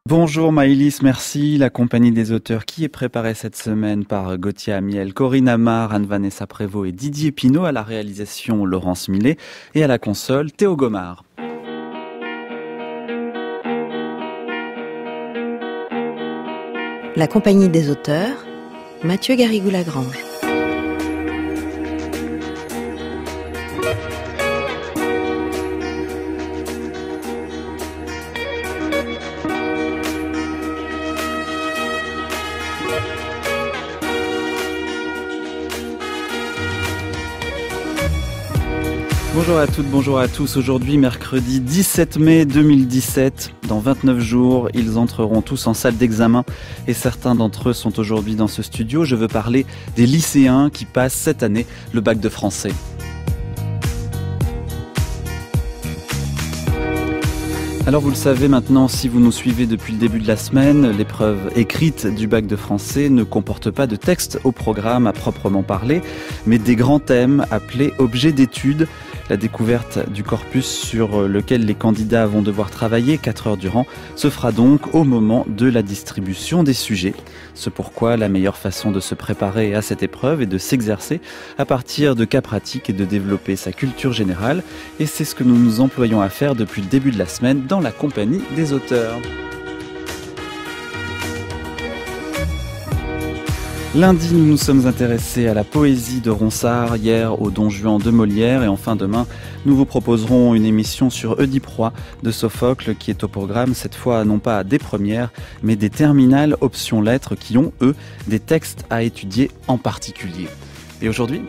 Bonjour Maëlys, merci. La compagnie des auteurs qui est préparée cette semaine par Gauthier Amiel, Corinne Amar, Anne-Vanessa Prévost et Didier Pinault, à la réalisation Laurence Millet et à la console Théo Gomard. La compagnie des auteurs, Mathieu Garrigou-Lagrange. Bonjour à toutes, bonjour à tous. Aujourd'hui, mercredi 17 mai 2017, dans 29 jours, ils entreront tous en salle d'examen et certains d'entre eux sont aujourd'hui dans ce studio. Je veux parler des lycéens qui passent cette année le bac de français. Alors vous le savez maintenant, si vous nous suivez depuis le début de la semaine, l'épreuve écrite du bac de français ne comporte pas de texte au programme à proprement parler, mais des grands thèmes appelés objets d'étude. La découverte du corpus sur lequel les candidats vont devoir travailler 4 heures durant se fera donc au moment de la distribution des sujets. C'est pourquoi la meilleure façon de se préparer à cette épreuve est de s'exercer à partir de cas pratiques et de développer sa culture générale. Et c'est ce que nous nous employons à faire depuis le début de la semaine dans la compagnie des auteurs. Lundi, nous nous sommes intéressés à la poésie de Ronsard, hier au Don Juan de Molière et enfin demain, nous vous proposerons une émission sur Oedipe Roi de Sophocle qui est au programme cette fois non pas des premières mais des terminales option lettres qui ont, eux, des textes à étudier en particulier. Et aujourd'hui ?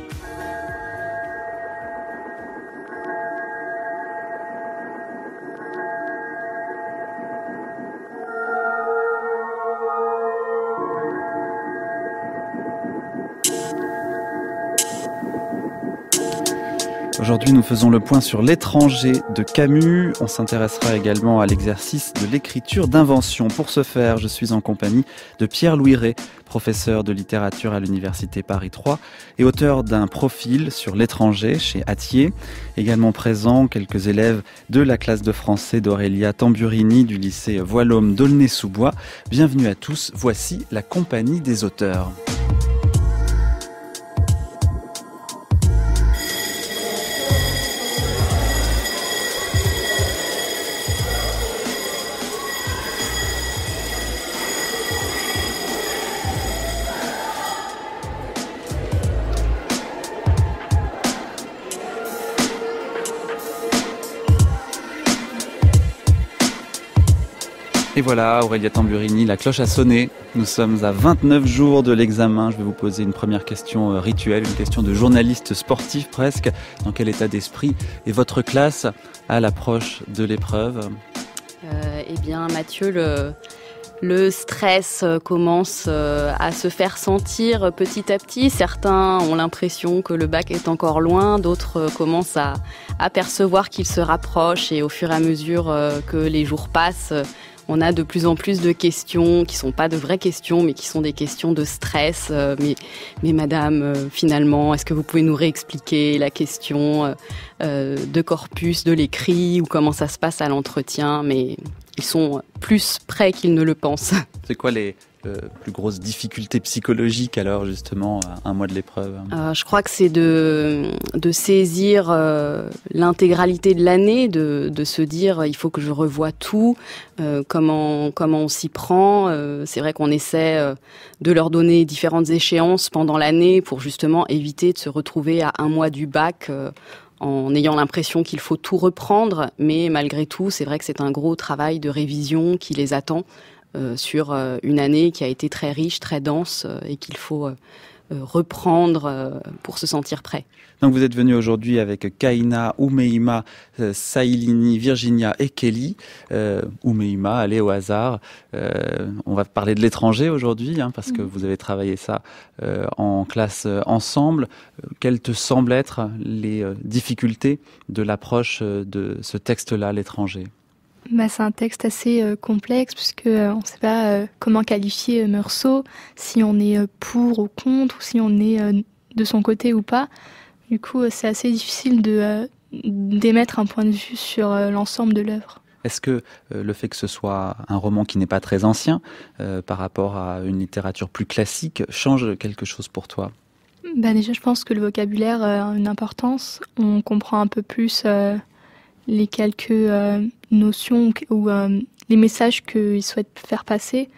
Aujourd'hui, nous faisons le point sur L'étranger de Camus. On s'intéressera également à l'exercice de l'écriture d'invention. Pour ce faire, je suis en compagnie de Pierre-Louis Rey, professeur de littérature à l'Université Paris 3 et auteur d'un profil sur l'étranger chez Hatier. Également présents, quelques élèves de la classe de français d'Aurélia Tamburini du lycée Voilhomme d'Aulnay-sous-Bois. Bienvenue à tous, voici la compagnie des auteurs. Et voilà, Aurélia Tamburini, la cloche a sonné. Nous sommes à 29 jours de l'examen. Je vais vous poser une première question rituelle, une question de journaliste sportif presque. Dans quel état d'esprit est votre classe à l'approche de l'épreuve ? Eh bien, Mathieu, le stress commence à se faire sentir petit à petit. Certains ont l'impression que le bac est encore loin, d'autres commencent à percevoir qu'il se rapproche et au fur et à mesure que les jours passent, on a de plus en plus de questions qui sont pas de vraies questions, mais qui sont des questions de stress. Mais madame, finalement, est-ce que vous pouvez nous réexpliquer la question de corpus, de l'écrit, ou comment ça se passe à l'entretien ? Mais ils sont plus prêts qu'ils ne le pensent. C'est quoi les plus grosses difficultés psychologiques alors justement à un mois de l'épreuve ? Je crois que c'est de saisir l'intégralité de l'année, de se dire il faut que je revoie tout, comment on s'y prend. C'est vrai qu'on essaie de leur donner différentes échéances pendant l'année pour justement éviter de se retrouver à un mois du bac en ayant l'impression qu'il faut tout reprendre, mais malgré tout, c'est vrai que c'est un gros travail de révision qui les attend sur une année qui a été très riche, très dense et qu'il faut reprendre pour se sentir prêt. Donc vous êtes venus aujourd'hui avec Kaina, Oumeima, Saïlini, Virginia et Kelly. Oumeima, allez au hasard. On va parler de l'étranger aujourd'hui, parce que vous avez travaillé ça en classe ensemble. Quelles te semblent être les difficultés de l'approche de ce texte-là, l'étranger ? C'est un texte assez complexe puisque on ne sait pas comment qualifier Meursault, si on est pour ou contre, ou si on est de son côté ou pas. Du coup, c'est assez difficile d'émettre un point de vue sur l'ensemble de l'œuvre. Est-ce que le fait que ce soit un roman qui n'est pas très ancien par rapport à une littérature plus classique change quelque chose pour toi ? Déjà, je pense que le vocabulaire a une importance. On comprend un peu plus les quelques notions ou les messages qu'il souhaite faire passer.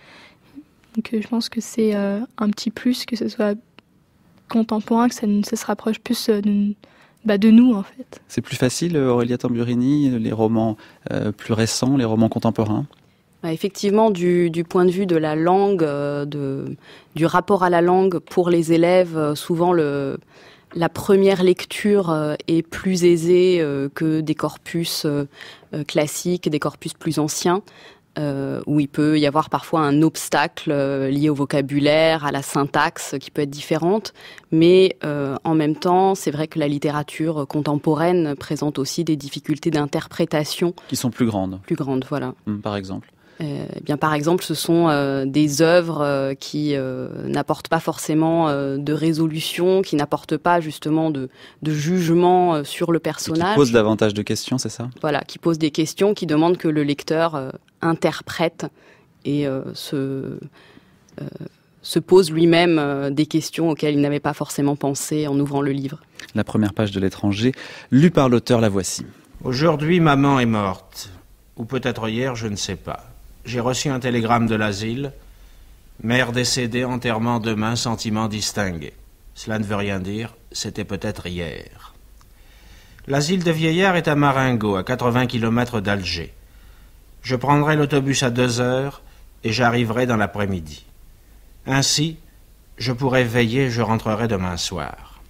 Donc, je pense que c'est un petit plus que ce soit contemporain, que ça se rapproche plus de nous, en fait. C'est plus facile, Aurélia Tamburini, les romans plus récents, les romans contemporains ? Effectivement, du point de vue de la langue, du rapport à la langue pour les élèves, souvent la première lecture est plus aisée que des corpus classiques, des corpus plus anciens, où il peut y avoir parfois un obstacle lié au vocabulaire, à la syntaxe qui peut être différente. Mais en même temps, c'est vrai que la littérature contemporaine présente aussi des difficultés d'interprétation. Qui sont plus grandes. Plus grandes, voilà. Par exemple. Par exemple, ce sont des œuvres qui n'apportent pas forcément de résolution, qui n'apportent pas justement de jugement sur le personnage. Qui posent davantage de questions, c'est ça ? Voilà, qui posent des questions, qui demandent que le lecteur interprète et se pose lui-même des questions auxquelles il n'avait pas forcément pensé en ouvrant le livre. La première page de L'étranger, lue par l'auteur, la voici. Aujourd'hui, maman est morte. Ou peut-être hier, je ne sais pas. J'ai reçu un télégramme de l'asile. Mère décédée, enterrement demain, sentiment distingué. Cela ne veut rien dire, c'était peut-être hier. L'asile de vieillards est à Marengo, à 80 km d'Alger. Je prendrai l'autobus à 2h et j'arriverai dans l'après-midi. Ainsi, je pourrai veiller et je rentrerai demain soir.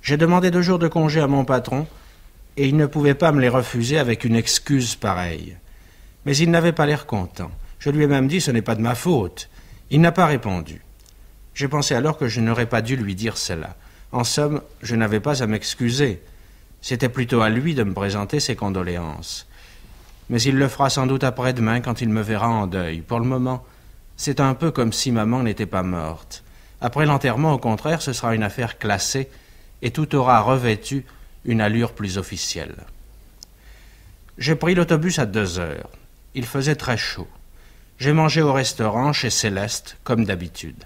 J'ai demandé 2 jours de congé à mon patron et il ne pouvait pas me les refuser avec une excuse pareille. Mais il n'avait pas l'air content. Je lui ai même dit « ce n'est pas de ma faute ». Il n'a pas répondu. J'ai pensé alors que je n'aurais pas dû lui dire cela. En somme, je n'avais pas à m'excuser. C'était plutôt à lui de me présenter ses condoléances. Mais il le fera sans doute après-demain quand il me verra en deuil. Pour le moment, c'est un peu comme si maman n'était pas morte. Après l'enterrement, au contraire, ce sera une affaire classée et tout aura revêtu une allure plus officielle. J'ai pris l'autobus à 2h. Il faisait très chaud. J'ai mangé au restaurant chez Céleste, comme d'habitude.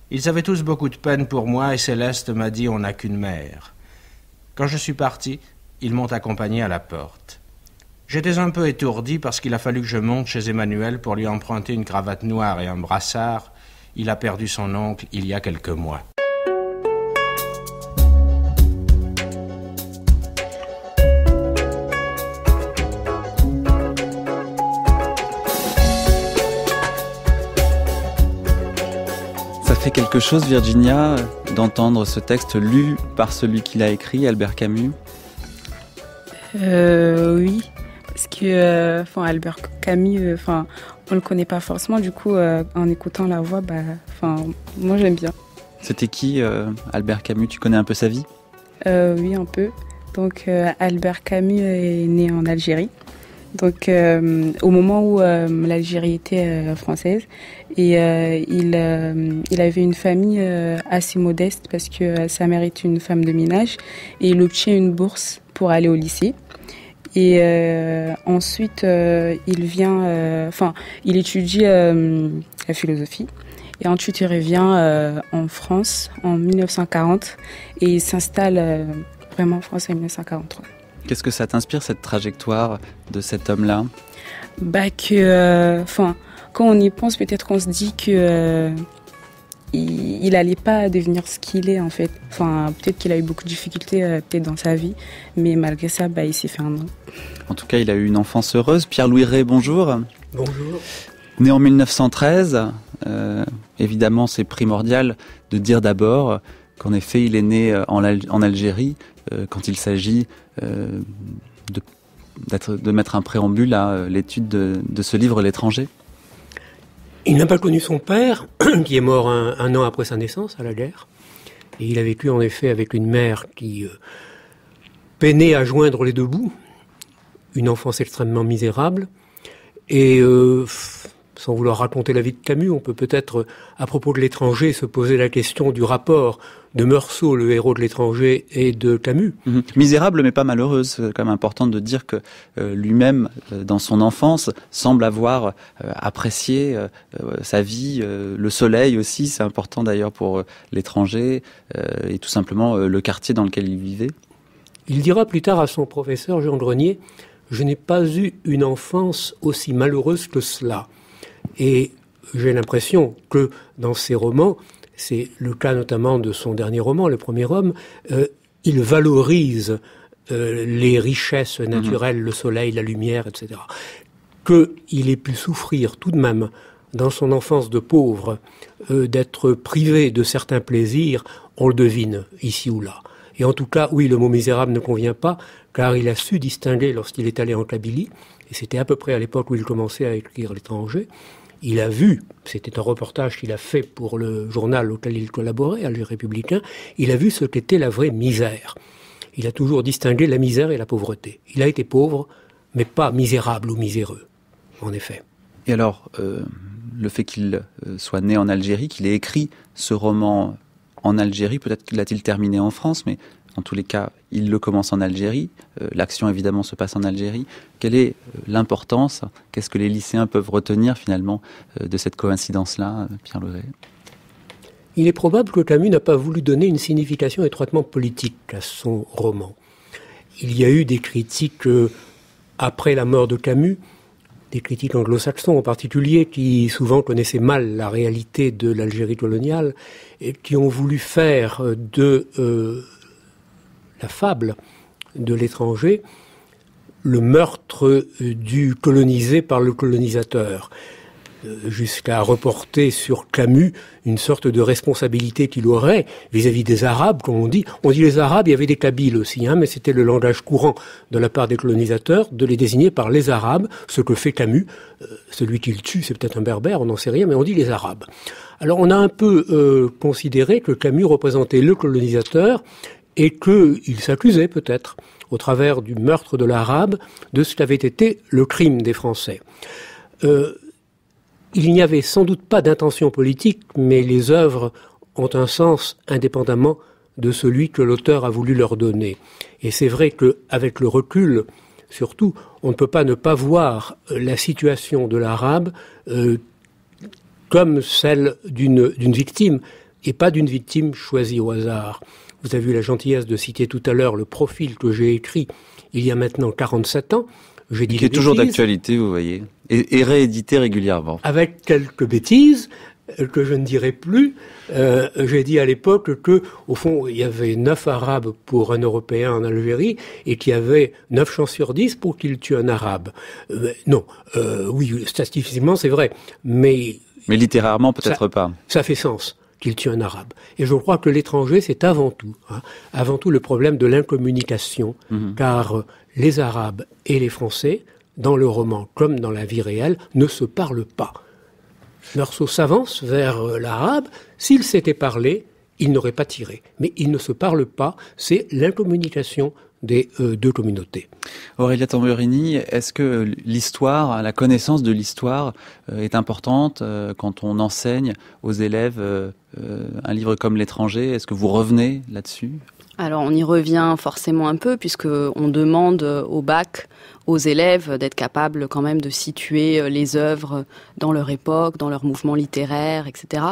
Ils avaient tous beaucoup de peine pour moi et Céleste m'a dit « on n'a qu'une mère ». Quand je suis parti, ils m'ont accompagné à la porte. J'étais un peu étourdi parce qu'il a fallu que je monte chez Emmanuel pour lui emprunter une cravate noire et un brassard. Il a perdu son oncle il y a quelques mois. Ça fait quelque chose, Virginia, d'entendre ce texte lu par celui qui l'a écrit, Albert Camus ? Oui, parce que Albert Camus, on le connaît pas forcément. Du coup, en écoutant la voix, moi j'aime bien. C'était qui, Albert Camus ? Tu connais un peu sa vie ? Oui, un peu. Donc, Albert Camus est né en Algérie. Donc, au moment où l'Algérie était française, et il avait une famille assez modeste parce que sa mère était une femme de ménage et il obtient une bourse pour aller au lycée. Et ensuite, il étudie la philosophie. Et ensuite, il revient en France en 1940 et il s'installe vraiment en France en 1943. Qu'est-ce que ça t'inspire, cette trajectoire de cet homme-là ? Quand on y pense, peut-être qu'on se dit que il allait pas devenir ce qu'il est en fait. Peut-être qu'il a eu beaucoup de difficultés peut-être dans sa vie, mais malgré ça, il s'est fait un nom. En tout cas, il a eu une enfance heureuse. Pierre-Louis Rey, bonjour. Bonjour. Né en 1913, évidemment, c'est primordial de dire d'abord qu'en effet, il est né en Algérie quand il s'agit de mettre un préambule à l'étude de ce livre, L'étranger. Il n'a pas connu son père, qui est mort un an après sa naissance, à la guerre. Et il a vécu en effet avec une mère qui peinait à joindre les deux bouts. Une enfance extrêmement misérable. Et sans vouloir raconter la vie de Camus, on peut peut-être, à propos de l'étranger, se poser la question du rapport de Meursault, le héros de l'étranger, et de Camus. Misérable mais pas malheureuse, c'est quand même important de dire que lui-même, dans son enfance, semble avoir apprécié sa vie, le soleil aussi, c'est important d'ailleurs pour l'étranger, et tout simplement le quartier dans lequel il vivait. Il dira plus tard à son professeur Jean Grenier, « Je n'ai pas eu une enfance aussi malheureuse que cela ». Et j'ai l'impression que dans ses romans, c'est le cas notamment de son dernier roman, Le Premier Homme, il valorise les richesses naturelles, le soleil, la lumière, etc. Qu'il ait pu souffrir tout de même, dans son enfance de pauvre, d'être privé de certains plaisirs, on le devine ici ou là. Et en tout cas, oui, le mot misérable ne convient pas, car il a su distinguer lorsqu'il est allé en Kabylie, et c'était à peu près à l'époque où il commençait à écrire L'étranger. Il a vu, c'était un reportage qu'il a fait pour le journal auquel il collaborait, Alger Républicain, il a vu ce qu'était la vraie misère. Il a toujours distingué la misère et la pauvreté. Il a été pauvre, mais pas misérable ou miséreux, en effet. Et alors, le fait qu'il soit né en Algérie, qu'il ait écrit ce roman en Algérie, peut-être qu'il l'a-t-il terminé en France, mais en tous les cas, il le commence en Algérie. L'action, évidemment, se passe en Algérie. Quelle est l'importance? Qu'est-ce que les lycéens peuvent retenir, finalement, de cette coïncidence-là, Pierre Legret? Il est probable que Camus n'a pas voulu donner une signification étroitement politique à son roman. Il y a eu des critiques après la mort de Camus, des critiques anglo-saxons en particulier, qui souvent connaissaient mal la réalité de l'Algérie coloniale et qui ont voulu faire de la fable de l'étranger le meurtre du colonisé par le colonisateur, jusqu'à reporter sur Camus une sorte de responsabilité qu'il aurait vis-à-vis des Arabes, comme on dit. On dit les Arabes, il y avait des Kabyles aussi, mais c'était le langage courant de la part des colonisateurs de les désigner par les Arabes, ce que fait Camus. Celui qu'il tue, c'est peut-être un berbère, on n'en sait rien, mais on dit les Arabes. Alors on a un peu considéré que Camus représentait le colonisateur et qu'il s'accusait peut-être, au travers du meurtre de l'Arabe, de ce qu'avait été le crime des Français. Il n'y avait sans doute pas d'intention politique, mais les œuvres ont un sens indépendamment de celui que l'auteur a voulu leur donner. Et c'est vrai qu'avec le recul, surtout, on ne peut pas ne pas voir la situation de l'Arabe comme celle d'une victime, et pas d'une victime choisie au hasard. Vous avez eu la gentillesse de citer tout à l'heure le profil que j'ai écrit il y a maintenant 47 ans. J'ai dit qui est toujours d'actualité, vous voyez, et réédité régulièrement. Avec quelques bêtises que je ne dirai plus. J'ai dit à l'époque que, au fond, il y avait 9 Arabes pour un Européen en Algérie et qu'il y avait 9 chances sur 10 pour qu'il tue un Arabe. Non, oui, statistiquement, c'est vrai, mais littérairement, peut-être pas. Ça fait sens qu'il tue un Arabe. Et je crois que l'étranger, c'est avant tout le problème de l'incommunication, car les Arabes et les Français, dans le roman comme dans la vie réelle, ne se parlent pas. Meursault s'avance vers l'Arabe. S'ils s'étaient parlé, ils n'auraient pas tiré. Mais ils ne se parlent pas. C'est l'incommunication des deux communautés. Aurélia Tamburini, est-ce que l'histoire, la connaissance de l'histoire est importante quand on enseigne aux élèves un livre comme L'étranger? Est-ce que vous revenez là-dessus? Alors on y revient forcément un peu puisqu'on demande au bac aux élèves d'être capables quand même de situer les œuvres dans leur époque, dans leur mouvement littéraire, etc.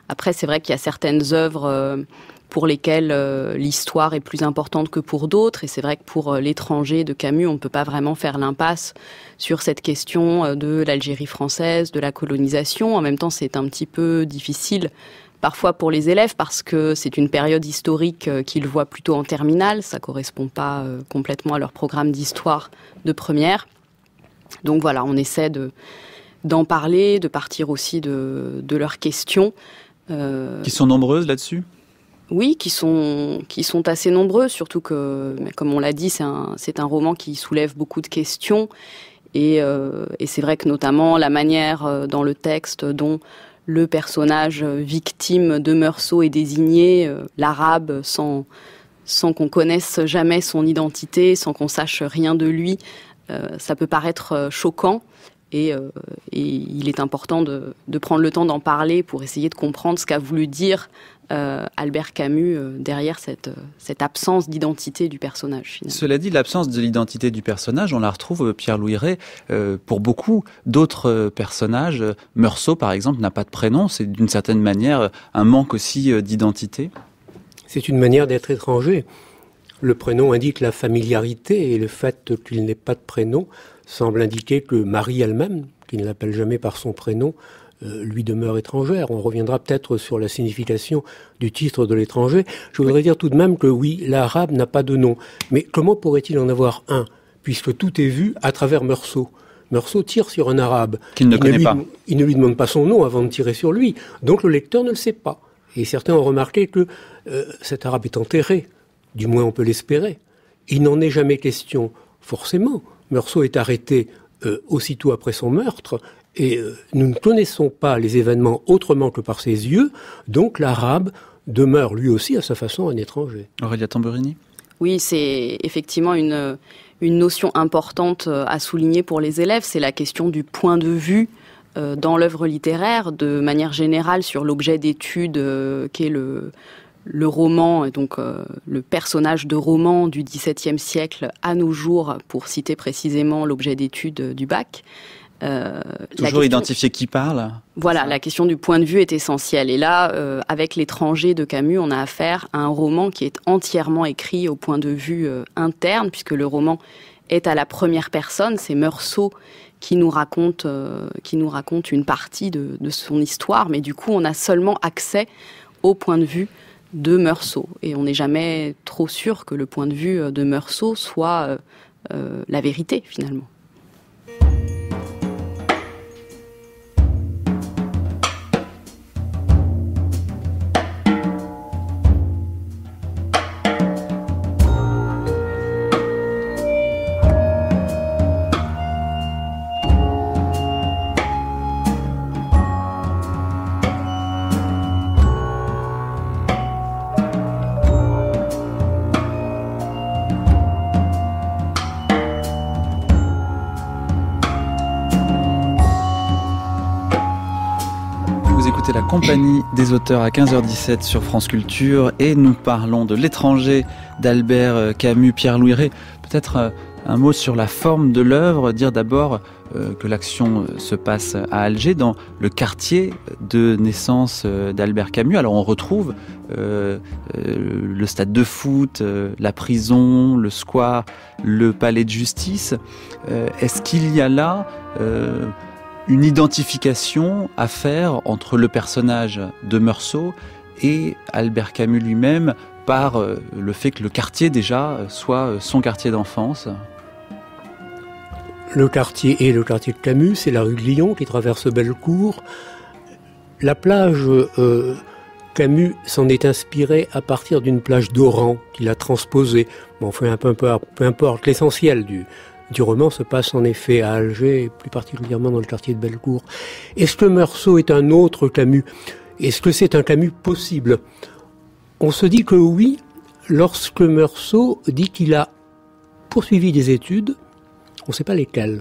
Après c'est vrai qu'il y a certaines œuvres pour lesquelles l'histoire est plus importante que pour d'autres. Et c'est vrai que pour L'étranger de Camus, on ne peut pas vraiment faire l'impasse sur cette question de l'Algérie française, de la colonisation. En même temps, c'est un petit peu difficile parfois pour les élèves parce que c'est une période historique qu'ils voient plutôt en terminale. Ça ne correspond pas complètement à leur programme d'histoire de première. Donc voilà, on essaie d'en parler, de partir aussi de leurs questions. Qui sont nombreuses là-dessus ? Oui, qui sont assez nombreux, surtout que, comme on l'a dit, c'est un roman qui soulève beaucoup de questions. Et c'est vrai que notamment la manière dans le texte dont le personnage victime de Meursault est désigné, l'Arabe, sans qu'on connaisse jamais son identité, sans qu'on sache rien de lui, ça peut paraître choquant. Et il est important de prendre le temps d'en parler pour essayer de comprendre ce qu'a voulu dire Albert Camus derrière cette absence d'identité du personnage. Finalement. Cela dit, l'absence de l'identité du personnage, on la retrouve, Pierre-Louis Rey, pour beaucoup d'autres personnages. Meursault, par exemple, n'a pas de prénom. C'est d'une certaine manière un manque aussi d'identité. C'est une manière d'être étranger. Le prénom indique la familiarité et le fait qu'il n'ait pas de prénom semble indiquer que Marie elle-même, qui ne l'appelle jamais par son prénom, lui demeure étrangère. On reviendra peut-être sur la signification du titre de l'étranger. Je voudrais dire tout de même que oui, l'arabe n'a pas de nom. Mais comment pourrait-il en avoir un, puisque tout est vu à travers Meursault? Meursault tire sur un arabe. Qu'il ne connaît pas. Il ne lui demande pas son nom avant de tirer sur lui. Donc le lecteur ne le sait pas. Et certains ont remarqué que cet arabe est enterré. Du moins on peut l'espérer. Il n'en est jamais question. Forcément, Meursault est arrêté aussitôt après son meurtre. Et nous ne connaissons pas les événements autrement que par ses yeux, donc l'arabe demeure lui aussi à sa façon un étranger. Aurélia Tamburini ? Oui, c'est effectivement une notion importante à souligner pour les élèves, c'est la question du point de vue dans l'œuvre littéraire, de manière générale sur l'objet d'étude qu'est le roman, et donc le personnage de roman du XVIIe siècle à nos jours, pour citer précisément l'objet d'étude du bac. Toujours identifier qui parle. Voilà, la question du point de vue est essentielle. Et là, avec L'étranger de Camus, on a affaire à un roman qui est entièrement écrit au point de vue interne, puisque le roman est à la première personne. C'est Meursault qui nous raconte une partie de son histoire, mais du coup, on a seulement accès au point de vue de Meursault. Et on n'est jamais trop sûr que le point de vue de Meursault soit la vérité, finalement. La compagnie des auteurs à 15h17 sur France Culture et nous parlons de L'étranger d'Albert Camus. Pierre-Louis Rey, peut-être un mot sur la forme de l'œuvre, dire d'abord que l'action se passe à Alger, dans le quartier de naissance d'Albert Camus. Alors on retrouve le stade de foot, la prison, le square, le palais de justice. Est-ce qu'il y a là une identification à faire entre le personnage de Meursault et Albert Camus lui-même par le fait que le quartier déjà soit son quartier d'enfance? Le quartier est le quartier de Camus, c'est la rue de Lyon qui traverse Bellecour. La plage, Camus s'en est inspiré à partir d'une plage d'Oran qu'il a transposée. Bon, enfin, peu importe, l'essentiel du roman se passe en effet à Alger, et plus particulièrement dans le quartier de Bellecour. Est-ce que Meursault est un autre Camus? Est-ce que c'est un Camus possible? On se dit que oui, lorsque Meursault dit qu'il a poursuivi des études, on ne sait pas lesquelles,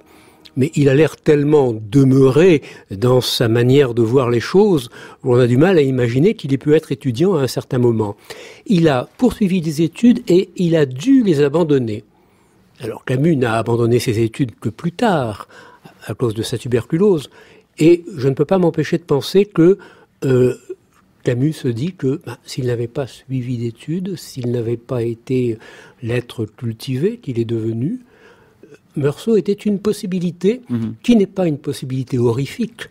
mais il a l'air tellement demeuré dans sa manière de voir les choses, on a du mal à imaginer qu'il ait pu être étudiant à un certain moment. Il a poursuivi des études et il a dû les abandonner. Alors Camus n'a abandonné ses études que plus tard, à cause de sa tuberculose. Et je ne peux pas m'empêcher de penser que Camus se dit que s'il n'avait pas suivi d'études, s'il n'avait pas été l'être cultivé qu'il est devenu, Meursault était une possibilité qui n'est pas une possibilité horrifique,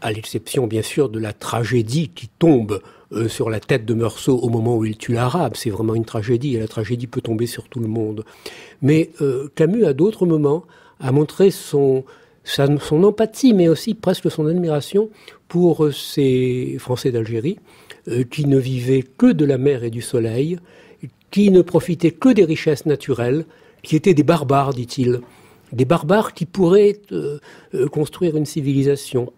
à l'exception bien sûr de la tragédie qui tombe sur la tête de Meursault au moment où il tue l'arabe. C'est vraiment une tragédie, et la tragédie peut tomber sur tout le monde. Mais Camus, à d'autres moments, a montré son empathie, mais aussi presque son admiration pour ces Français d'Algérie, qui ne vivaient que de la mer et du soleil, qui ne profitaient que des richesses naturelles, qui étaient des barbares, dit-il. Des barbares qui pourraient construire une civilisation.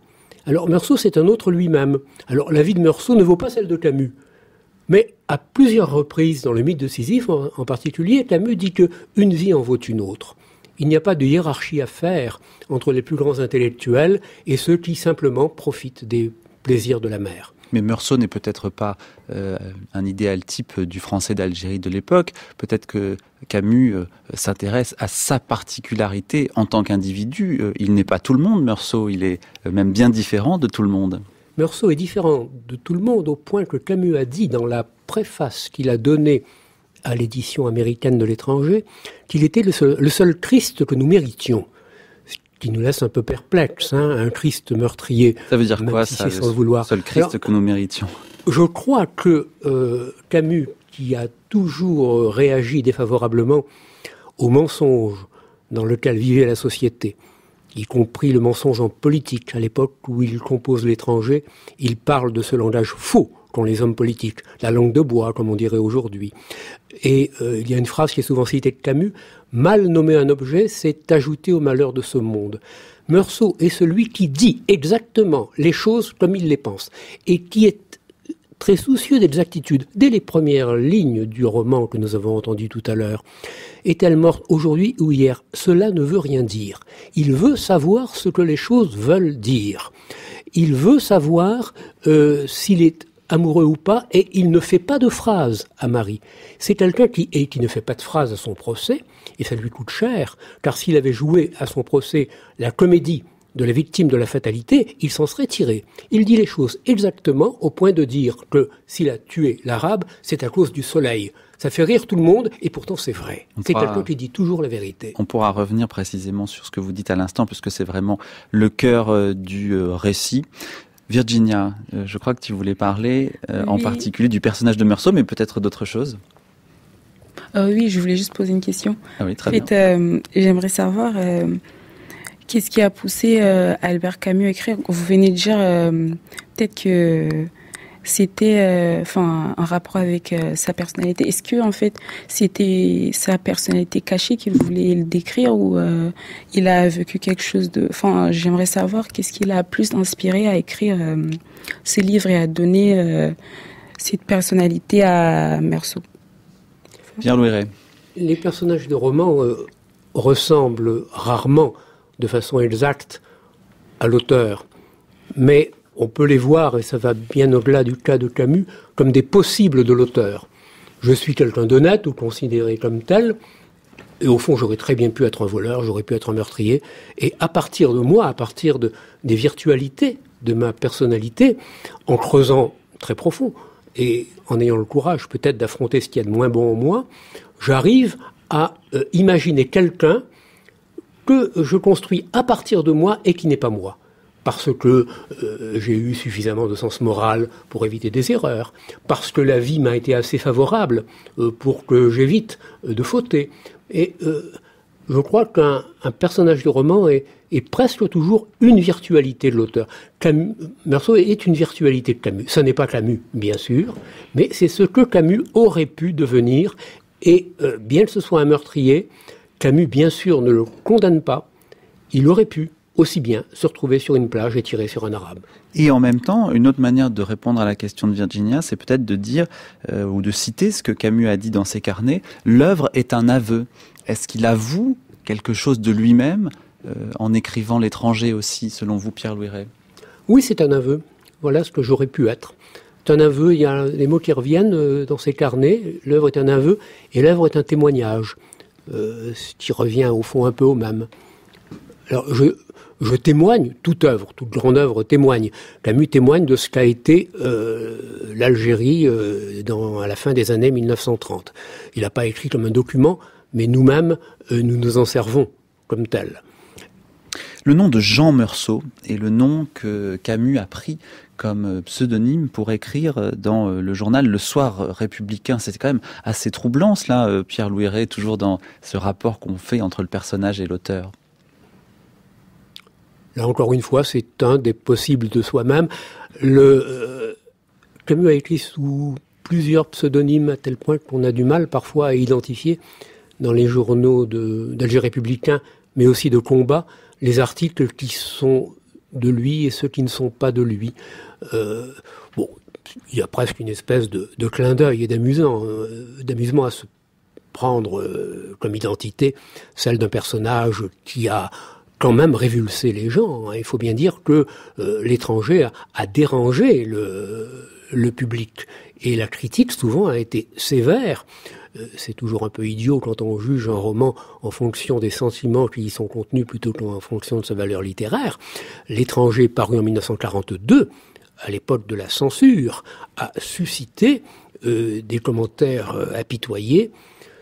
Alors Meursault, c'est un autre lui-même. Alors la vie de Meursault ne vaut pas celle de Camus. Mais à plusieurs reprises, dans le mythe de Sisyphe en particulier, Camus dit qu'une vie en vaut une autre. Il n'y a pas de hiérarchie à faire entre les plus grands intellectuels et ceux qui simplement profitent des plaisirs de la mer. Mais Meursault n'est peut-être pas un idéal type du français d'Algérie de l'époque. Peut-être que Camus s'intéresse à sa particularité en tant qu'individu. Il n'est pas tout le monde, Meursault. Il est même bien différent de tout le monde. Meursault est différent de tout le monde au point que Camus a dit dans la préface qu'il a donnée à l'édition américaine de l'étranger qu'il était le seul Christ que nous méritions. Ce qui nous laisse un peu perplexes, un Christ meurtrier. Ça veut dire quoi, ça, le seul Christ que nous méritions? Je crois que Camus, qui a toujours réagi défavorablement au mensonge dans lequel vivait la société, y compris le mensonge en politique, à l'époque où il compose l'étranger, il parle de ce langage faux qu'ont les hommes politiques, la langue de bois, comme on dirait aujourd'hui. Et il y a une phrase qui est souvent citée de Camus, « Mal nommer un objet, c'est ajouter au malheur de ce monde ». Meursault est celui qui dit exactement les choses comme il les pense, et qui est très soucieux d'exactitude. Dès les premières lignes du roman que nous avons entendu tout à l'heure, est-elle morte aujourd'hui ou hier? Cela ne veut rien dire. Il veut savoir ce que les choses veulent dire. Il veut savoir s'il est amoureux ou pas, et il ne fait pas de phrase à Marie. C'est quelqu'un qui ne fait pas de phrase à son procès, et ça lui coûte cher, car s'il avait joué à son procès la comédie de la victime de la fatalité, il s'en serait tiré. Il dit les choses exactement au point de dire que s'il a tué l'Arabe, c'est à cause du soleil. Ça fait rire tout le monde, et pourtant c'est vrai. C'est quelqu'un qui dit toujours la vérité. On pourra revenir précisément sur ce que vous dites à l'instant, puisque c'est vraiment le cœur du récit. Virginia, je crois que tu voulais parler en particulier du personnage de Meursault, mais peut-être d'autres choses. Oui, je voulais juste poser une question. Ah oui, très bien. J'aimerais savoir qu'est-ce qui a poussé Albert Camus à écrire. Vous venez de dire peut-être que c'était un rapport avec sa personnalité. Est-ce que en fait c'était sa personnalité cachée qu'il voulait le décrire, ou il a vécu quelque chose de... j'aimerais savoir qu'est-ce qui l'a plus inspiré à écrire ce livre et à donner cette personnalité à Meursault. Pierre-Louis Rey. Les personnages de romans ressemblent rarement de façon exacte à l'auteur, mais on peut les voir, et ça va bien au-delà du cas de Camus, comme des possibles de l'auteur. Je suis quelqu'un d'honnête ou considéré comme tel, et au fond j'aurais très bien pu être un voleur, j'aurais pu être un meurtrier, et à partir de moi, à partir des virtualités de ma personnalité, en creusant très profond, et en ayant le courage peut-être d'affronter ce qu'il y a de moins bon en moi, j'arrive à imaginer quelqu'un que je construis à partir de moi et qui n'est pas moi. Parce que j'ai eu suffisamment de sens moral pour éviter des erreurs, parce que la vie m'a été assez favorable pour que j'évite de fauter. Et je crois qu'un personnage de roman est presque toujours une virtualité de l'auteur. Meursault est une virtualité de Camus. Ça n'est pas Camus, bien sûr, mais c'est ce que Camus aurait pu devenir. Et bien que ce soit un meurtrier, Camus, bien sûr, ne le condamne pas. Il aurait pu aussi bien se retrouver sur une plage et tirer sur un arabe. Et en même temps, une autre manière de répondre à la question de Virginia, c'est peut-être de dire, ou de citer ce que Camus a dit dans ses carnets, l'œuvre est un aveu. Est-ce qu'il avoue quelque chose de lui-même en écrivant L'étranger aussi, selon vous, Pierre-Louis Rey? Oui, c'est un aveu. Voilà ce que j'aurais pu être. C'est un aveu, il y a des mots qui reviennent dans ses carnets. L'œuvre est un aveu et l'œuvre est un témoignage, ce qui revient au fond un peu au même. Alors, je témoigne, toute grande œuvre témoigne. Camus témoigne de ce qu'a été l'Algérie à la fin des années 1930. Il n'a pas écrit comme un document, mais nous-mêmes, nous nous en servons comme tel. Le nom de Jean Meursault est le nom que Camus a pris comme pseudonyme pour écrire dans le journal Le Soir républicain. C'était quand même assez troublant cela, Pierre-Louis Rey, toujours dans ce rapport qu'on fait entre le personnage et l'auteur. Là, encore une fois, c'est un des possibles de soi-même. Camus a écrit sous plusieurs pseudonymes, à tel point qu'on a du mal parfois à identifier dans les journaux d'Alger républicain, mais aussi de combat, les articles qui sont de lui et ceux qui ne sont pas de lui. Il y a presque une espèce de clin d'œil et d'amusement à se prendre comme identité celle d'un personnage qui a quand même révulsé les gens. Il faut bien dire que l'étranger a dérangé le public. Et la critique, souvent, a été sévère. C'est toujours un peu idiot quand on juge un roman en fonction des sentiments qui y sont contenus plutôt qu'en fonction de sa valeur littéraire. L'étranger, paru en 1942, à l'époque de la censure, a suscité des commentaires apitoyés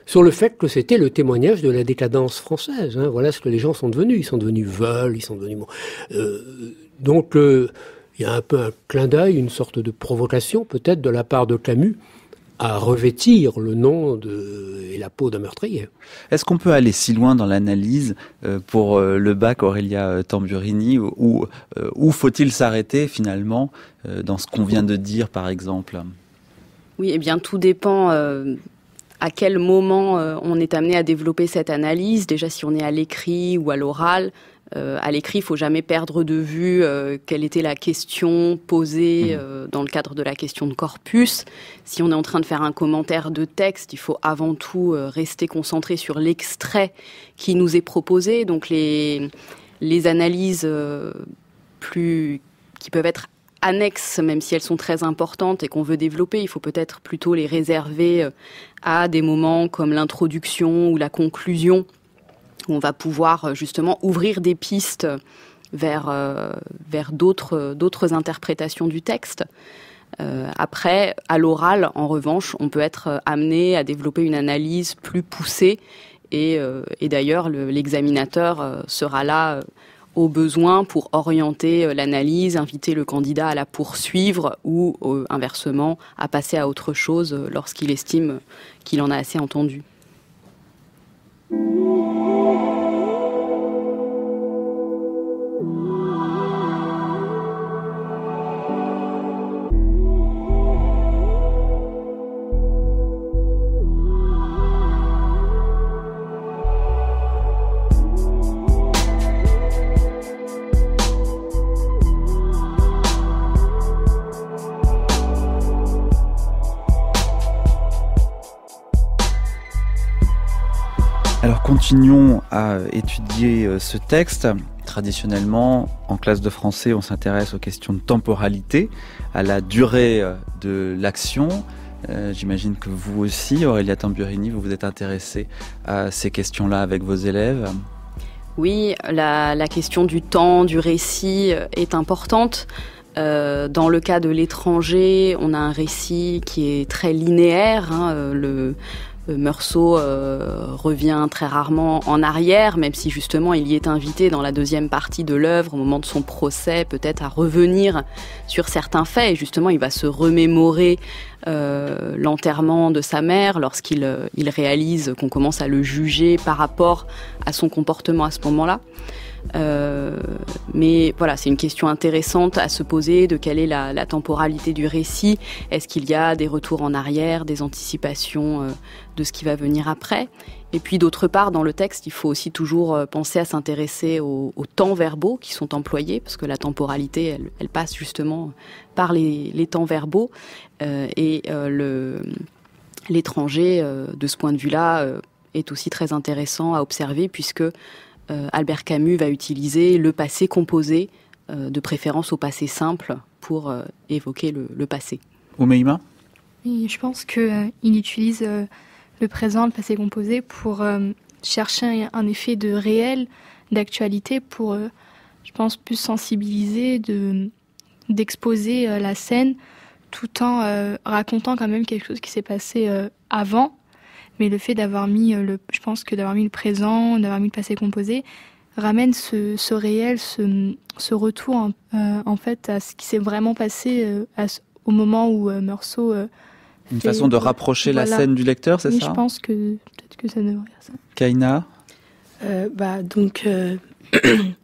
sur le fait que c'était le témoignage de la décadence française. Voilà ce que les gens sont devenus. Ils sont devenus veuls, ils sont devenus... Donc, il y a un peu un clin d'œil, une sorte de provocation peut-être de la part de Camus à revêtir le nom et la peau d'un meurtrier. Est-ce qu'on peut aller si loin dans l'analyse pour le bac Aurélia Tamburini ou faut-il s'arrêter finalement dans ce qu'on vient de dire par exemple ? Oui, eh bien tout dépend à quel moment on est amené à développer cette analyse. Déjà si on est à l'écrit ou à l'oral. À l'écrit, il ne faut jamais perdre de vue quelle était la question posée dans le cadre de la question de corpus. Si on est en train de faire un commentaire de texte, il faut avant tout rester concentré sur l'extrait qui nous est proposé. Donc les analyses qui peuvent être annexes, même si elles sont très importantes et qu'on veut développer, il faut peut-être plutôt les réserver à des moments comme l'introduction ou la conclusion, où on va pouvoir justement ouvrir des pistes vers d'autres interprétations du texte. Après, à l'oral, en revanche, on peut être amené à développer une analyse plus poussée et d'ailleurs, l'examinateur sera là au besoin pour orienter l'analyse, inviter le candidat à la poursuivre ou inversement à passer à autre chose lorsqu'il estime qu'il en a assez entendu. Alors continuons à étudier ce texte. Traditionnellement, en classe de français, on s'intéresse aux questions de temporalité, à la durée de l'action. J'imagine que vous aussi, Aurélia Tamburini, vous vous êtes intéressée à ces questions-là avec vos élèves. Oui, la question du temps, du récit est importante. Dans le cas de l'étranger, on a un récit qui est très linéaire. Meursault revient très rarement en arrière, même si justement il y est invité dans la deuxième partie de l'œuvre, au moment de son procès, peut-être à revenir sur certains faits. Et justement, il va se remémorer l'enterrement de sa mère lorsqu'il réalise qu'on commence à le juger par rapport à son comportement à ce moment-là. Mais voilà, c'est une question intéressante à se poser de quelle est la temporalité du récit. Est-ce qu'il y a des retours en arrière, des anticipations de ce qui va venir après? Et puis d'autre part, dans le texte, il faut aussi toujours penser à s'intéresser aux temps verbaux qui sont employés, parce que la temporalité, elle passe justement par les temps verbaux. L'étranger, de ce point de vue-là, est aussi très intéressant à observer, puisque Albert Camus va utiliser le passé composé, de préférence au passé simple, pour évoquer le passé. Oumeima ? Oui, je pense qu'il utilise le présent, le passé composé, pour chercher un effet de réel, d'actualité, pour, je pense, plus sensibiliser, d'exposer la scène, tout en racontant quand même quelque chose qui s'est passé avant. Mais le fait d'avoir mis je pense que d'avoir mis le présent, d'avoir mis le passé composé, ramène ce réel, ce retour en fait à ce qui s'est vraiment passé au moment où Meursault. Une façon de rapprocher la scène du lecteur, c'est ça ? Oui, je pense que peut-être que ça devrait être ça. Kaina ?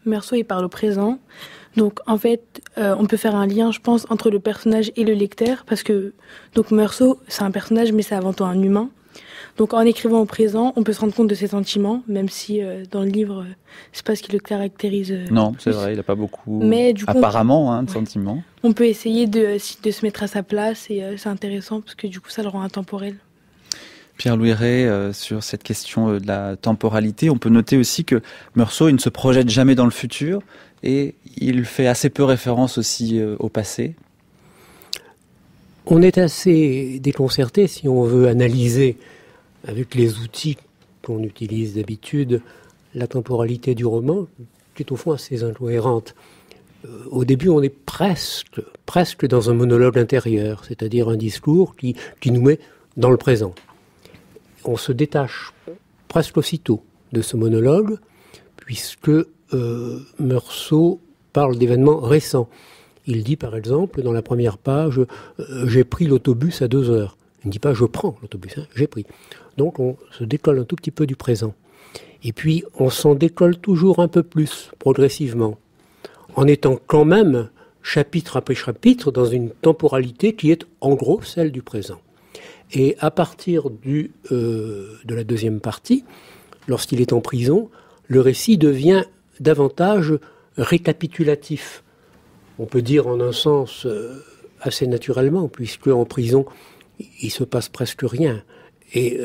Meursault, il parle au présent. Donc, en fait, on peut faire un lien, je pense, entre le personnage et le lecteur, parce que donc Meursault, c'est un personnage, mais c'est avant tout un humain. Donc, en écrivant au présent, on peut se rendre compte de ses sentiments, même si dans le livre, c'est pas ce qui le caractérise. Non, c'est vrai, il n'a pas beaucoup, mais, du coup, apparemment, de sentiments. On peut essayer de se mettre à sa place, et c'est intéressant, parce que du coup, ça le rend intemporel. Pierre-Louis Rey, sur cette question de la temporalité, on peut noter aussi que Meursault, il ne se projette jamais dans le futur et il fait assez peu référence aussi au passé. On est assez déconcerté si on veut analyser avec les outils qu'on utilise d'habitude la temporalité du roman, qui est au fond assez incohérente. Au début, on est presque dans un monologue intérieur, c'est-à-dire un discours qui nous met dans le présent. On se détache presque aussitôt de ce monologue, puisque Meursault parle d'événements récents. Il dit par exemple, dans la première page, « J'ai pris l'autobus à 2h ». Il ne dit pas « je prends l'autobus », j'ai pris. Donc on se décolle un tout petit peu du présent. Et puis on s'en décolle toujours un peu plus, progressivement, en étant quand même, chapitre après chapitre, dans une temporalité qui est en gros celle du présent. Et à partir de la deuxième partie, lorsqu'il est en prison, le récit devient davantage récapitulatif. On peut dire en un sens assez naturellement, puisque en prison, il se passe presque rien. Et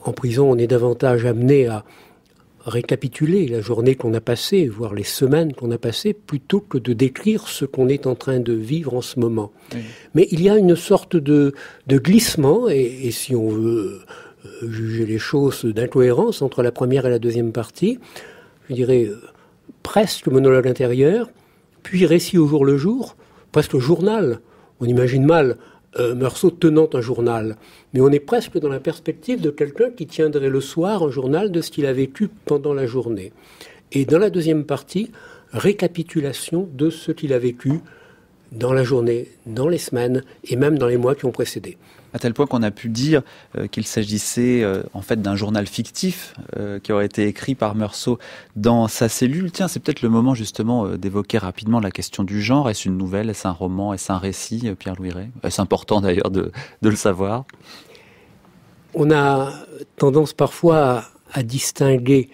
en prison, on est davantage amené à récapituler la journée qu'on a passée, voire les semaines qu'on a passées, plutôt que de décrire ce qu'on est en train de vivre en ce moment. Oui. Mais il y a une sorte de glissement, et si on veut juger les choses d'incohérence entre la première et la deuxième partie, je dirais presque monologue intérieur, puis récit au jour le jour, presque journal. On imagine mal Meursault tenant un journal, mais on est presque dans la perspective de quelqu'un qui tiendrait le soir un journal de ce qu'il a vécu pendant la journée. Et dans la deuxième partie, récapitulation de ce qu'il a vécu dans la journée, dans les semaines et même dans les mois qui ont précédé. À tel point qu'on a pu dire qu'il s'agissait en fait d'un journal fictif qui aurait été écrit par Meursault dans sa cellule. Tiens, c'est peut-être le moment justement d'évoquer rapidement la question du genre. Est-ce une nouvelle, est-ce un roman, est-ce un récit, Pierre-Louis Rey ? Est-ce important d'ailleurs de le savoir ? On a tendance parfois à distinguer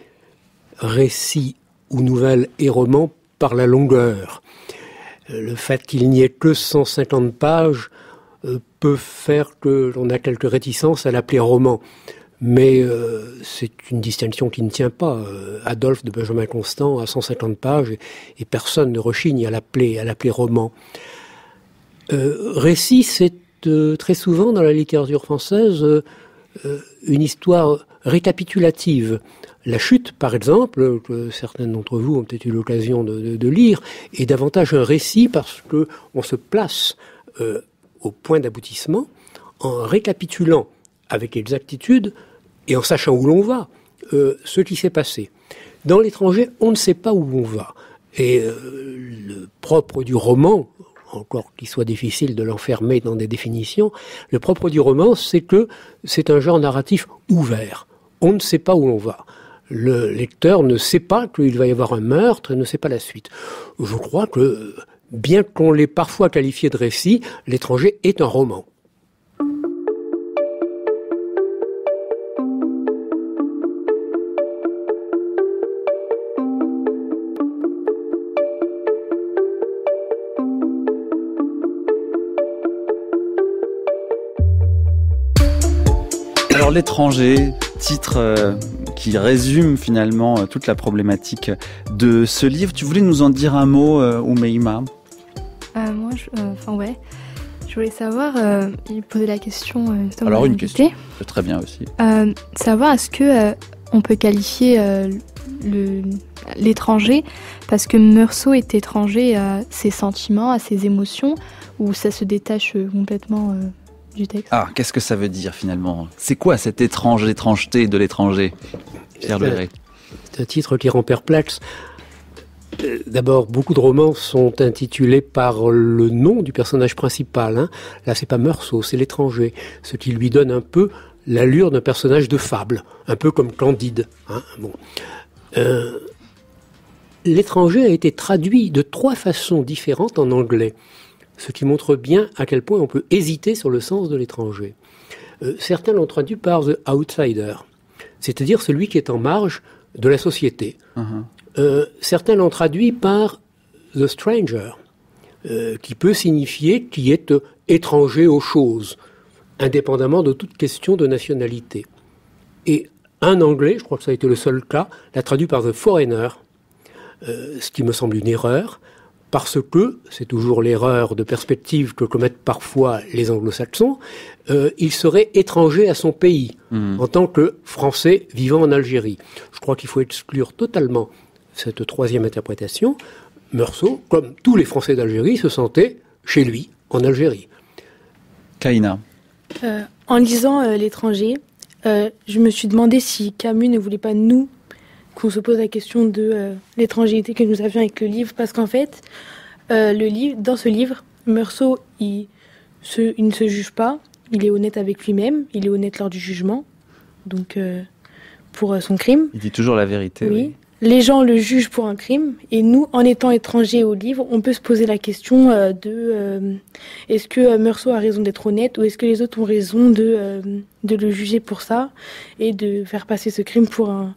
récit ou nouvelle et roman par la longueur. Le fait qu'il n'y ait que 150 pages peut faire que l'on a quelques réticences à l'appeler roman. Mais c'est une distinction qui ne tient pas. Adolphe de Benjamin Constant a 150 pages et personne ne rechigne à l'appeler roman. Récit, c'est très souvent dans la littérature française une histoire récapitulative. La Chute, par exemple, que certains d'entre vous ont peut-être eu l'occasion de lire, est davantage un récit parce qu'on se place au point d'aboutissement en récapitulant avec exactitude et en sachant où l'on va ce qui s'est passé. Dans l'étranger, on ne sait pas où on va. Et le propre du roman, encore qu'il soit difficile de l'enfermer dans des définitions, le propre du roman, c'est que c'est un genre narratif ouvert. On ne sait pas où l'on va. Le lecteur ne sait pas qu'il va y avoir un meurtre et ne sait pas la suite. Je crois que, bien qu'on l'ait parfois qualifié de récit, L'étranger est un roman. Alors L'étranger, titre qui résume finalement toute la problématique de ce livre. Tu voulais nous en dire un mot, Oumeima ? Moi, je voulais savoir, il posait la question... Alors une question, c'est très bien aussi. Savoir, est-ce que on peut qualifier l'étranger, parce que Meursault est étranger à ses sentiments, à ses émotions, ou ça se détache complètement du texte ? Ah, qu'est-ce que ça veut dire finalement ? C'est quoi cette étrangeté de l'étranger ? Pierre-Louis Rey. C'est un titre qui rend perplexe. D'abord, beaucoup de romans sont intitulés par le nom du personnage principal. Là, c'est pas Meursault, c'est l'étranger. Ce qui lui donne un peu l'allure d'un personnage de fable, un peu comme Candide. L'étranger a été traduit de 3 façons différentes en anglais, ce qui montre bien à quel point on peut hésiter sur le sens de l'étranger. Certains l'ont traduit par The Outsider, c'est-à-dire celui qui est en marge de la société. Certains l'ont traduit par The Stranger, qui peut signifier qui est étranger aux choses, indépendamment de toute question de nationalité. Et un Anglais, je crois que ça a été le seul cas, l'a traduit par The Foreigner, ce qui me semble une erreur, parce que, c'est toujours l'erreur de perspective que commettent parfois les anglo-saxons, il serait étranger à son pays, en tant que Français vivant en Algérie. Je crois qu'il faut exclure totalement cette troisième interprétation. Meursault, comme tous les Français d'Algérie, se sentait chez lui, en Algérie. Kaina. En lisant L'étranger, je me suis demandé si Camus ne voulait pas qu'on se pose la question de l'étrangeté que nous avions avec le livre, parce qu'en fait, dans ce livre, Meursault, il ne se juge pas, il est honnête avec lui-même, il est honnête lors du jugement, donc pour son crime. Il dit toujours la vérité. Oui. Les gens le jugent pour un crime, et nous, en étant étrangers au livre, on peut se poser la question de est-ce que Meursault a raison d'être honnête, ou est-ce que les autres ont raison de le juger pour ça, et de faire passer ce crime pour un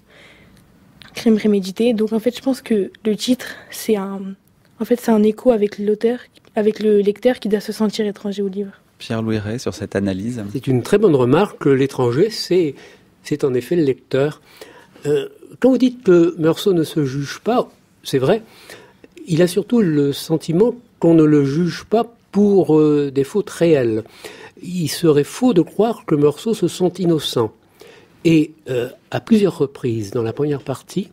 crime prémédité. Donc en fait, je pense que le titre, c'est un écho avec l'auteur, avec le lecteur qui doit se sentir étranger au livre. Pierre-Louis Ray, sur cette analyse. C'est une très bonne remarque que l'étranger, c'est en effet le lecteur. Quand vous dites que Meursault ne se juge pas, c'est vrai, il a surtout le sentiment qu'on ne le juge pas pour des fautes réelles. Il serait faux de croire que Meursault se sent innocent. Et à plusieurs reprises, dans la première partie,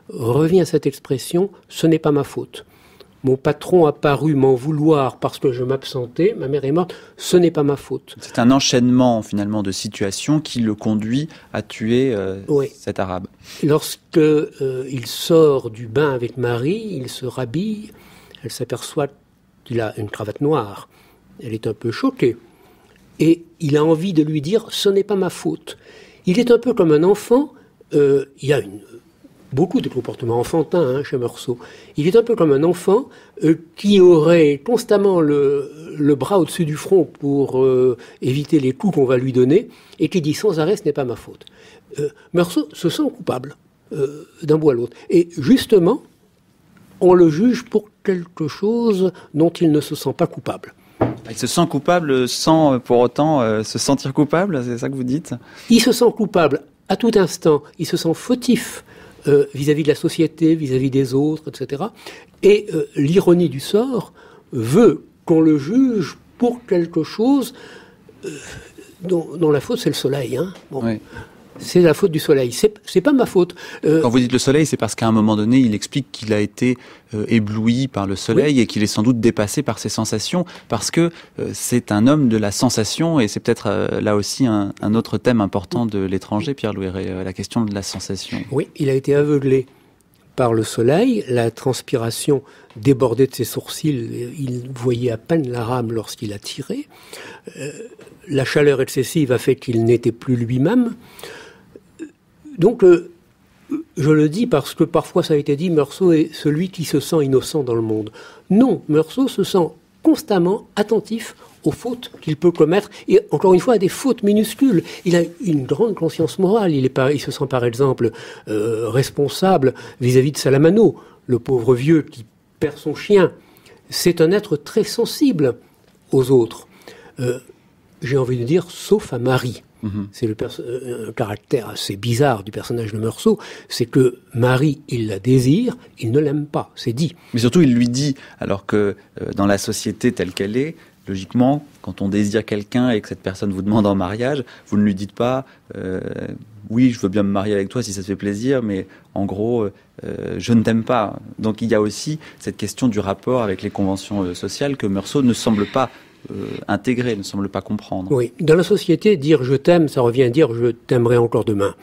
revient cette expression « ce n'est pas ma faute ». Mon patron a paru m'en vouloir parce que je m'absentais, ma mère est morte, ce n'est pas ma faute. C'est un enchaînement finalement de situations qui le conduit à tuer cet Arabe. Lorsqu'il sort du bain avec Marie, il se rhabille, elle s'aperçoit qu'il a une cravate noire. Elle est un peu choquée. Et il a envie de lui dire « ce n'est pas ma faute ». Il est un peu comme un enfant, il y a beaucoup de comportements enfantins chez Meursault. Il est un peu comme un enfant qui aurait constamment le bras au-dessus du front pour éviter les coups qu'on va lui donner et qui dit sans arrêt « ce n'est pas ma faute ». Meursault se sent coupable d'un bout à l'autre. Et justement, on le juge pour quelque chose dont il ne se sent pas coupable. Il se sent coupable sans pour autant se sentir coupable, c'est ça que vous dites ? Il se sent coupable à tout instant, il se sent fautif vis-à-vis de la société, vis-à-vis des autres, etc. Et l'ironie du sort veut qu'on le juge pour quelque chose dont la faute c'est le soleil. Bon. Oui. C'est la faute du soleil, c'est pas ma faute. Quand vous dites le soleil, c'est parce qu'à un moment donné, il explique qu'il a été ébloui par le soleil et qu'il est sans doute dépassé par ses sensations, parce que c'est un homme de la sensation, et c'est peut-être là aussi un autre thème important de l'étranger, Pierre-Louis Ray, la question de la sensation. Oui, il a été aveuglé par le soleil, la transpiration débordait de ses sourcils, il voyait à peine la rame lorsqu'il a tiré, la chaleur excessive a fait qu'il n'était plus lui-même. Donc, je le dis parce que parfois ça a été dit, Meursault est celui qui se sent innocent dans le monde. Non, Meursault se sent constamment attentif aux fautes qu'il peut commettre, et encore une fois à des fautes minuscules. Il a une grande conscience morale, il se sent par exemple responsable vis-à-vis de Salamano, le pauvre vieux qui perd son chien. C'est un être très sensible aux autres. J'ai envie de dire, sauf à Marie. C'est un caractère assez bizarre du personnage de Meursault, c'est que Marie, il la désire, il ne l'aime pas, c'est dit. Mais surtout, il lui dit, alors que dans la société telle qu'elle est, logiquement, quand on désire quelqu'un et que cette personne vous demande en mariage, vous ne lui dites pas oui, je veux bien me marier avec toi si ça te fait plaisir, mais en gros, je ne t'aime pas. Donc il y a aussi cette question du rapport avec les conventions sociales que Meursault ne semble pas intégrer, ne semble pas comprendre. Oui, dans la société, dire je t'aime, ça revient à dire je t'aimerai encore demain.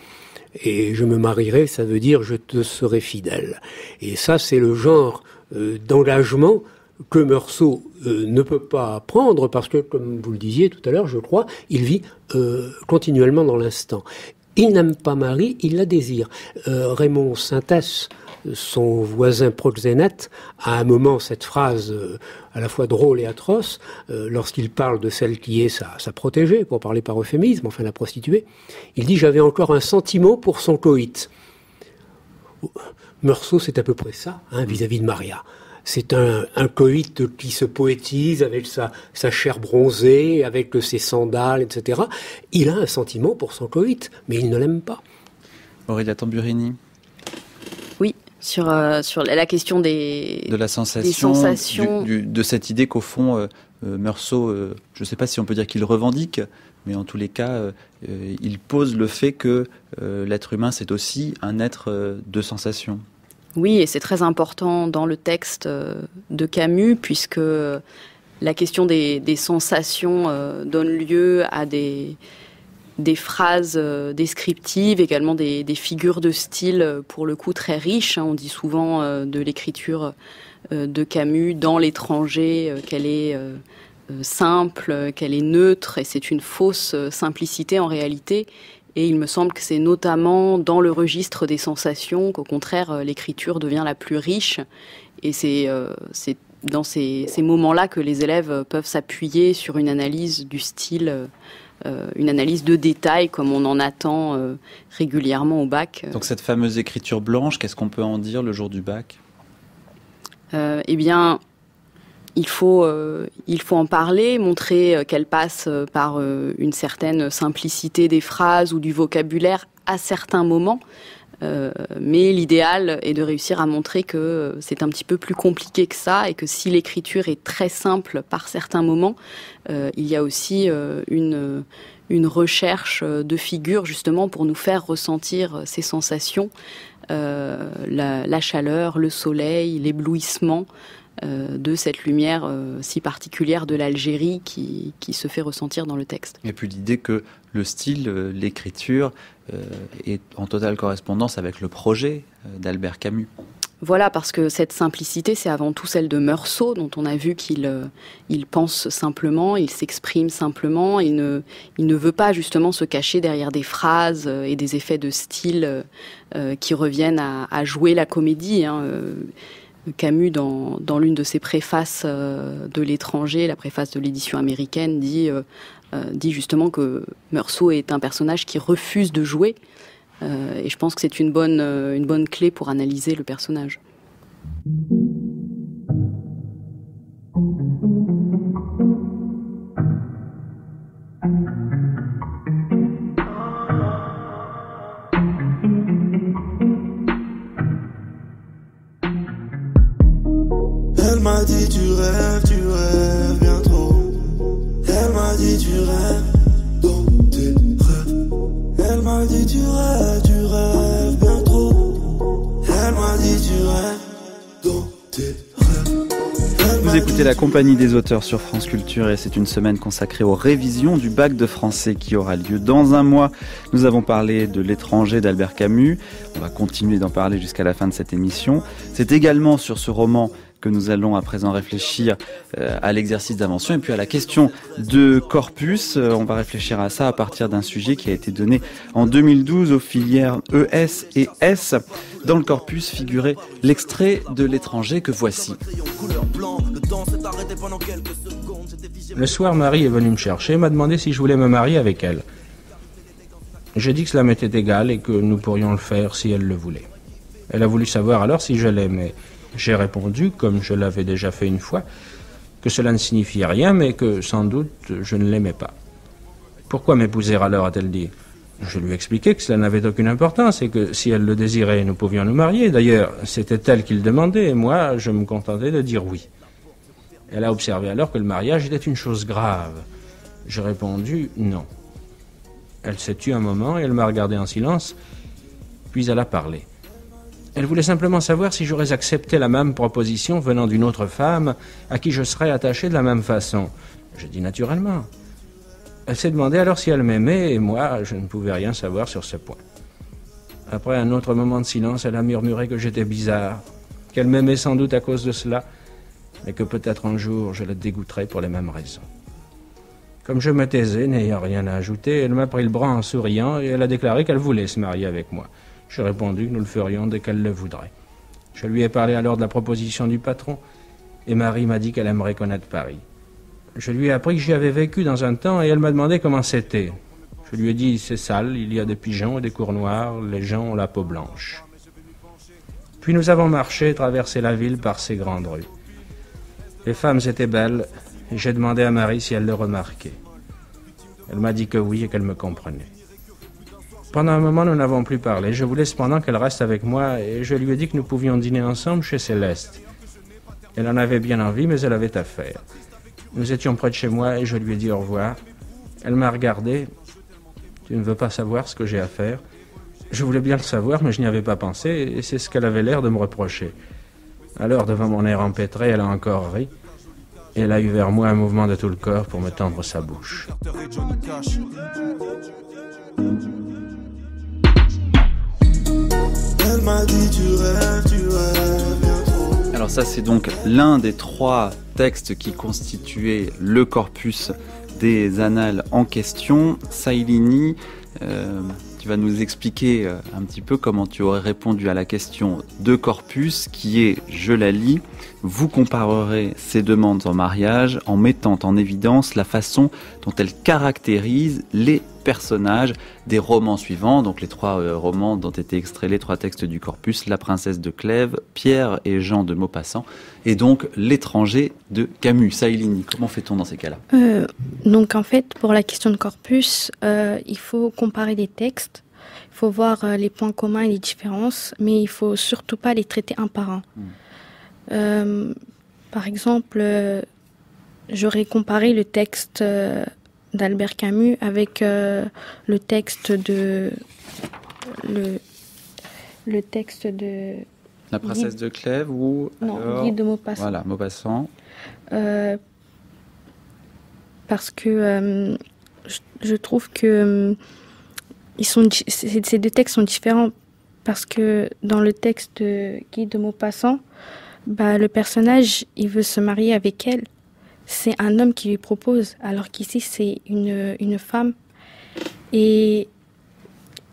Et je me marierai, ça veut dire je te serai fidèle. Et ça, c'est le genre d'engagement que Meursault ne peut pas prendre parce que, comme vous le disiez tout à l'heure, je crois, il vit continuellement dans l'instant. Il n'aime pas Marie, il la désire. Raymond Sintès, son voisin proxénète, a à un moment cette phrase à la fois drôle et atroce, lorsqu'il parle de celle qui est sa protégée, pour parler par euphémisme, enfin la prostituée. Il dit « J'avais encore un sentiment pour son coït ». Meursault, c'est à peu près ça, vis-à-vis de Maria. C'est un coït qui se poétise avec sa chair bronzée, avec ses sandales, etc. Il a un sentiment pour son coït, mais il ne l'aime pas. Aurélia Tamburini. Oui, sur la question de la sensation, des sensations. De cette idée qu'au fond, Meursault, je ne sais pas si on peut dire qu'il revendique, mais en tous les cas, il pose le fait que l'être humain, c'est aussi un être de sensation. Oui, et c'est très important dans le texte de Camus, puisque la question des sensations donne lieu à des phrases descriptives, également des figures de style, pour le coup, très riches. On dit souvent de l'écriture de Camus dans l'étranger qu'elle est simple, qu'elle est neutre, et c'est une fausse simplicité en réalité. Et il me semble que c'est notamment dans le registre des sensations qu'au contraire l'écriture devient la plus riche. Et c'est dans ces moments-là que les élèves peuvent s'appuyer sur une analyse du style, une analyse de détails comme on en attend régulièrement au bac. Donc cette fameuse écriture blanche, qu'est-ce qu'on peut en dire le jour du bac ? Eh bien, il faut en parler, montrer qu'elle passe par une certaine simplicité des phrases ou du vocabulaire à certains moments. Mais l'idéal est de réussir à montrer que c'est un petit peu plus compliqué que ça et que si l'écriture est très simple par certains moments, il y a aussi une recherche de figures justement pour nous faire ressentir ces sensations, la chaleur, le soleil, l'éblouissement, de cette lumière si particulière de l'Algérie qui se fait ressentir dans le texte. Et puis l'idée que le style, l'écriture est en totale correspondance avec le projet d'Albert Camus. Voilà, parce que cette simplicité, c'est avant tout celle de Meursault, dont on a vu qu'il pense simplement, il s'exprime simplement, il ne veut pas justement se cacher derrière des phrases et des effets de style qui reviennent à jouer la comédie, Camus, dans l'une de ses préfaces de l'étranger, la préface de l'édition américaine, dit justement que Meursault est un personnage qui refuse de jouer. Et je pense que c'est une bonne clé pour analyser le personnage. Elle m'a dit tu rêves bien trop. Elle m'a dit tu rêves dans tes rêves. Elle m'a dit tu rêves bien trop. Elle m'a dit tu rêves dans tes rêves. Vous écoutez La Compagnie des auteurs sur France Culture et c'est une semaine consacrée aux révisions du bac de français qui aura lieu dans un mois. Nous avons parlé de L'étranger d'Albert Camus. On va continuer d'en parler jusqu'à la fin de cette émission. C'est également sur ce roman que nous allons à présent réfléchir à l'exercice d'invention et puis à la question de corpus. On va réfléchir à ça à partir d'un sujet qui a été donné en 2012 aux filières ES et S. Dans le corpus figurait l'extrait de L'étranger que voici. Le soir, Marie est venue me chercher et m'a demandé si je voulais me marier avec elle. J'ai dit que cela m'était égal et que nous pourrions le faire si elle le voulait. Elle a voulu savoir alors si je l'aimais. J'ai répondu, comme je l'avais déjà fait une fois, que cela ne signifiait rien, mais que, sans doute, je ne l'aimais pas. « Pourquoi m'épouser alors ?» a-t-elle dit. Je lui ai expliqué que cela n'avait aucune importance et que, si elle le désirait, nous pouvions nous marier. D'ailleurs, c'était elle qui le demandait et moi, je me contentais de dire oui. Elle a observé alors que le mariage était une chose grave. J'ai répondu non. Elle s'est tue un moment et elle m'a regardé en silence, puis elle a parlé. Elle voulait simplement savoir si j'aurais accepté la même proposition venant d'une autre femme à qui je serais attaché de la même façon. J'ai dit naturellement. Elle s'est demandé alors si elle m'aimait et moi, je ne pouvais rien savoir sur ce point. Après un autre moment de silence, elle a murmuré que j'étais bizarre, qu'elle m'aimait sans doute à cause de cela, mais que peut-être un jour je la dégoûterais pour les mêmes raisons. Comme je me taisais, n'ayant rien à ajouter, elle m'a pris le bras en souriant et elle a déclaré qu'elle voulait se marier avec moi. J'ai répondu que nous le ferions dès qu'elle le voudrait. Je lui ai parlé alors de la proposition du patron, et Marie m'a dit qu'elle aimerait connaître Paris. Je lui ai appris que j'y avais vécu dans un temps, et elle m'a demandé comment c'était. Je lui ai dit, c'est sale, il y a des pigeons et des cours noirs, les gens ont la peau blanche. Puis nous avons marché, traversé la ville par ses grandes rues. Les femmes étaient belles, et j'ai demandé à Marie si elle le remarquait. Elle m'a dit que oui et qu'elle me comprenait. Pendant un moment, nous n'avons plus parlé. Je voulais cependant qu'elle reste avec moi et je lui ai dit que nous pouvions dîner ensemble chez Céleste. Elle en avait bien envie, mais elle avait à faire. Nous étions près de chez moi et je lui ai dit au revoir. Elle m'a regardé. « Tu ne veux pas savoir ce que j'ai à faire ?» Je voulais bien le savoir, mais je n'y avais pas pensé et c'est ce qu'elle avait l'air de me reprocher. Alors, devant mon air empêtré, elle a encore ri. Et elle a eu vers moi un mouvement de tout le corps pour me tendre sa bouche. Elle m'a dit tu rêves bien trop. Alors ça, c'est donc l'un des 3 textes qui constituaient le corpus des annales en question. Saïlini, tu vas nous expliquer un petit peu comment tu aurais répondu à la question de corpus qui est, je la lis, vous comparerez ces demandes en mariage en mettant en évidence la façon dont elles caractérisent les personnages des romans suivants, donc les 3 romans dont étaient extraits les 3 textes du corpus, La princesse de Clèves, Pierre et Jean de Maupassant, et donc L'étranger de Camus. Saïlini, comment fait-on dans ces cas-là ? Donc en fait, pour la question de corpus, il faut comparer les textes, il faut voir les points communs et les différences, mais il faut surtout pas les traiter un par un. Par exemple, j'aurais comparé le texte d'Albert Camus avec le texte de La princesse de Clèves ou Guy de Maupassant. Voilà, Maupassant. Parce que je trouve que ces 2 textes sont différents parce que dans le texte de Guy de Maupassant, le personnage, il veut se marier avec elle. C'est un homme qui lui propose, alors qu'ici, c'est une femme. Et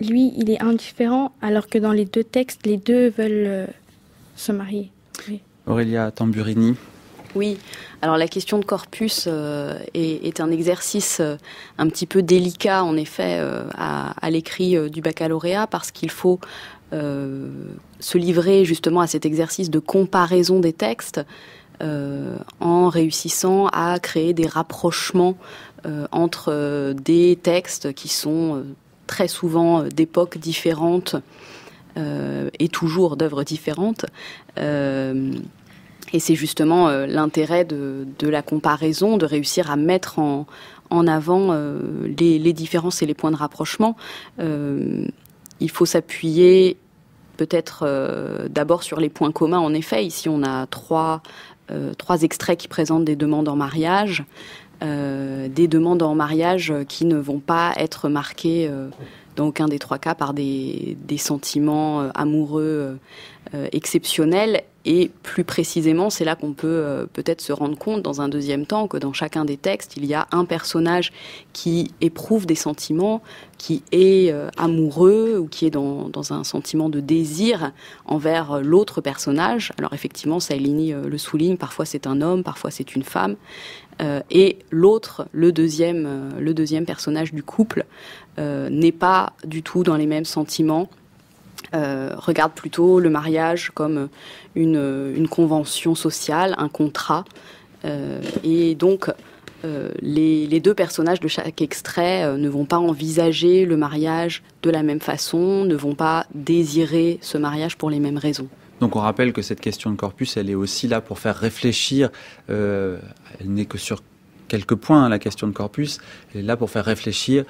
lui, il est indifférent, alors que dans les 2 textes, les 2 veulent se marier. Oui. Aurélia Tamburini. Oui, alors la question de corpus est un exercice un petit peu délicat, en effet, à l'écrit du baccalauréat, parce qu'il faut se livrer justement à cet exercice de comparaison des textes, en réussissant à créer des rapprochements entre des textes qui sont très souvent d'époques différentes et toujours d'œuvres différentes. Et c'est justement l'intérêt de la comparaison, de réussir à mettre en avant les différences et les points de rapprochement. Il faut s'appuyer peut-être d'abord sur les points communs. En effet, ici on a 3 extraits qui présentent des demandes en mariage, des demandes en mariage qui ne vont pas être marquées dans aucun des 3 cas par des sentiments amoureux exceptionnels. Et plus précisément, c'est là qu'on peut peut-être se rendre compte dans un deuxième temps que dans chacun des textes, il y a un personnage qui éprouve des sentiments, qui est amoureux ou qui est dans un sentiment de désir envers l'autre personnage. Alors effectivement, Saïlini le souligne, parfois c'est un homme, parfois c'est une femme. Et l'autre, le deuxième personnage du couple, n'est pas du tout dans les mêmes sentiments. Regarde plutôt le mariage comme une convention sociale, un contrat. Et donc, les 2 personnages de chaque extrait ne vont pas envisager le mariage de la même façon, ne vont pas désirer ce mariage pour les mêmes raisons. Donc on rappelle que cette question de corpus, elle est aussi là pour faire réfléchir. Elle n'est que sur quelques points, la question de corpus. Elle est là pour faire réfléchir,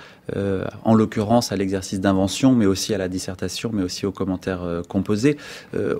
en l'occurrence à l'exercice d'invention, mais aussi à la dissertation, mais aussi aux commentaires composés.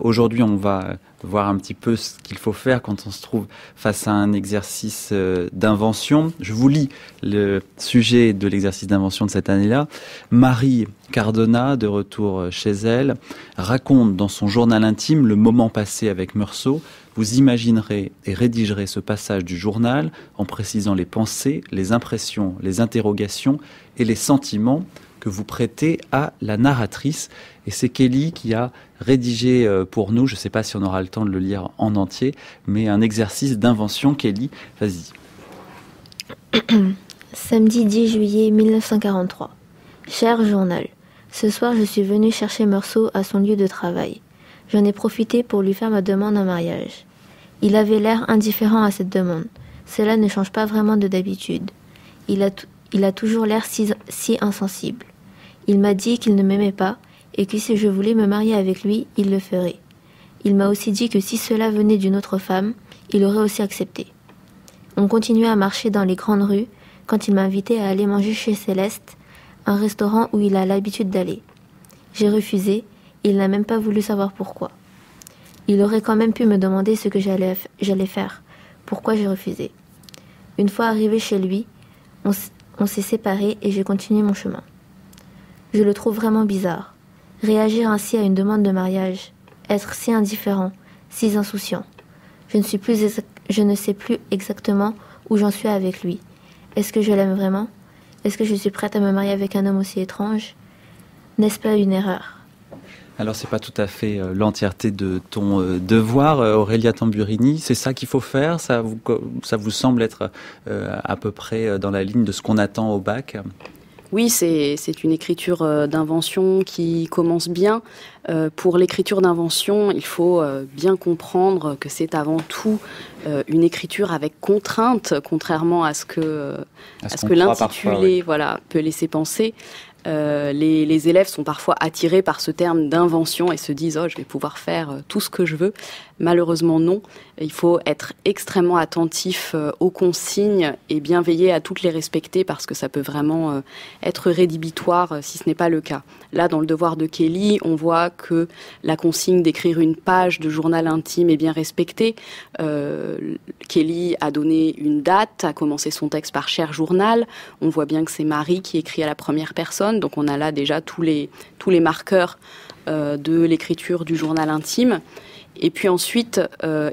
Aujourd'hui, on va voir un petit peu ce qu'il faut faire quand on se trouve face à un exercice d'invention. Je vous lis le sujet de l'exercice d'invention de cette année-là. Marie Cardona, de retour chez elle, raconte dans son journal intime le moment passé avec Meursault. Vous imaginerez et rédigerez ce passage du journal en précisant les pensées, les impressions, les interrogations et les sentiments que vous prêtez à la narratrice. Et c'est Kelly qui a rédigé pour nous, je ne sais pas si on aura le temps de le lire en entier, mais un exercice d'invention. Kelly, vas-y. Samedi 10 juillet 1943. Cher journal, ce soir je suis venue chercher Meursault à son lieu de travail. J'en ai profité pour lui faire ma demande en mariage. Il avait l'air indifférent à cette demande. Cela ne change pas vraiment de d'habitude. Il a toujours l'air si insensible. Il m'a dit qu'il ne m'aimait pas et que si je voulais me marier avec lui, il le ferait. Il m'a aussi dit que si cela venait d'une autre femme, il aurait aussi accepté. On continuait à marcher dans les grandes rues quand il m'a invité à aller manger chez Céleste, un restaurant où il a l'habitude d'aller. J'ai refusé, il n'a même pas voulu savoir pourquoi. Il aurait quand même pu me demander ce que j'allais faire, pourquoi j'ai refusé. Une fois arrivé chez lui, on s'est séparés et j'ai continué mon chemin. Je le trouve vraiment bizarre. Réagir ainsi à une demande de mariage, être si indifférent, si insouciant. Je ne sais plus exactement où j'en suis avec lui. Est-ce que je l'aime vraiment? Est-ce que je suis prête à me marier avec un homme aussi étrange? N'est-ce pas une erreur? Alors c'est pas tout à fait l'entièreté de ton devoir, Aurélia Tamburini. C'est ça qu'il faut faire? Ça vous semble être à peu près dans la ligne de ce qu'on attend au bac? Oui, c'est une écriture d'invention qui commence bien. Pour l'écriture d'invention, il faut bien comprendre que c'est avant tout une écriture avec contrainte, contrairement à ce que l'intitulé peut laisser penser. Les élèves sont parfois attirés par ce terme d'invention et se disent « Oh, je vais pouvoir faire tout ce que je veux ». Malheureusement, non. Il faut être extrêmement attentif aux consignes et bien veiller à toutes les respecter parce que ça peut vraiment être rédhibitoire si ce n'est pas le cas. Là, dans le devoir de Kelly, on voit que la consigne d'écrire une page de journal intime est bien respectée. Kelly a donné une date, a commencé son texte par « Cher journal ». On voit bien que c'est Marie qui écrit à la première personne. Donc on a là déjà tous les marqueurs de l'écriture du journal intime. Et puis ensuite,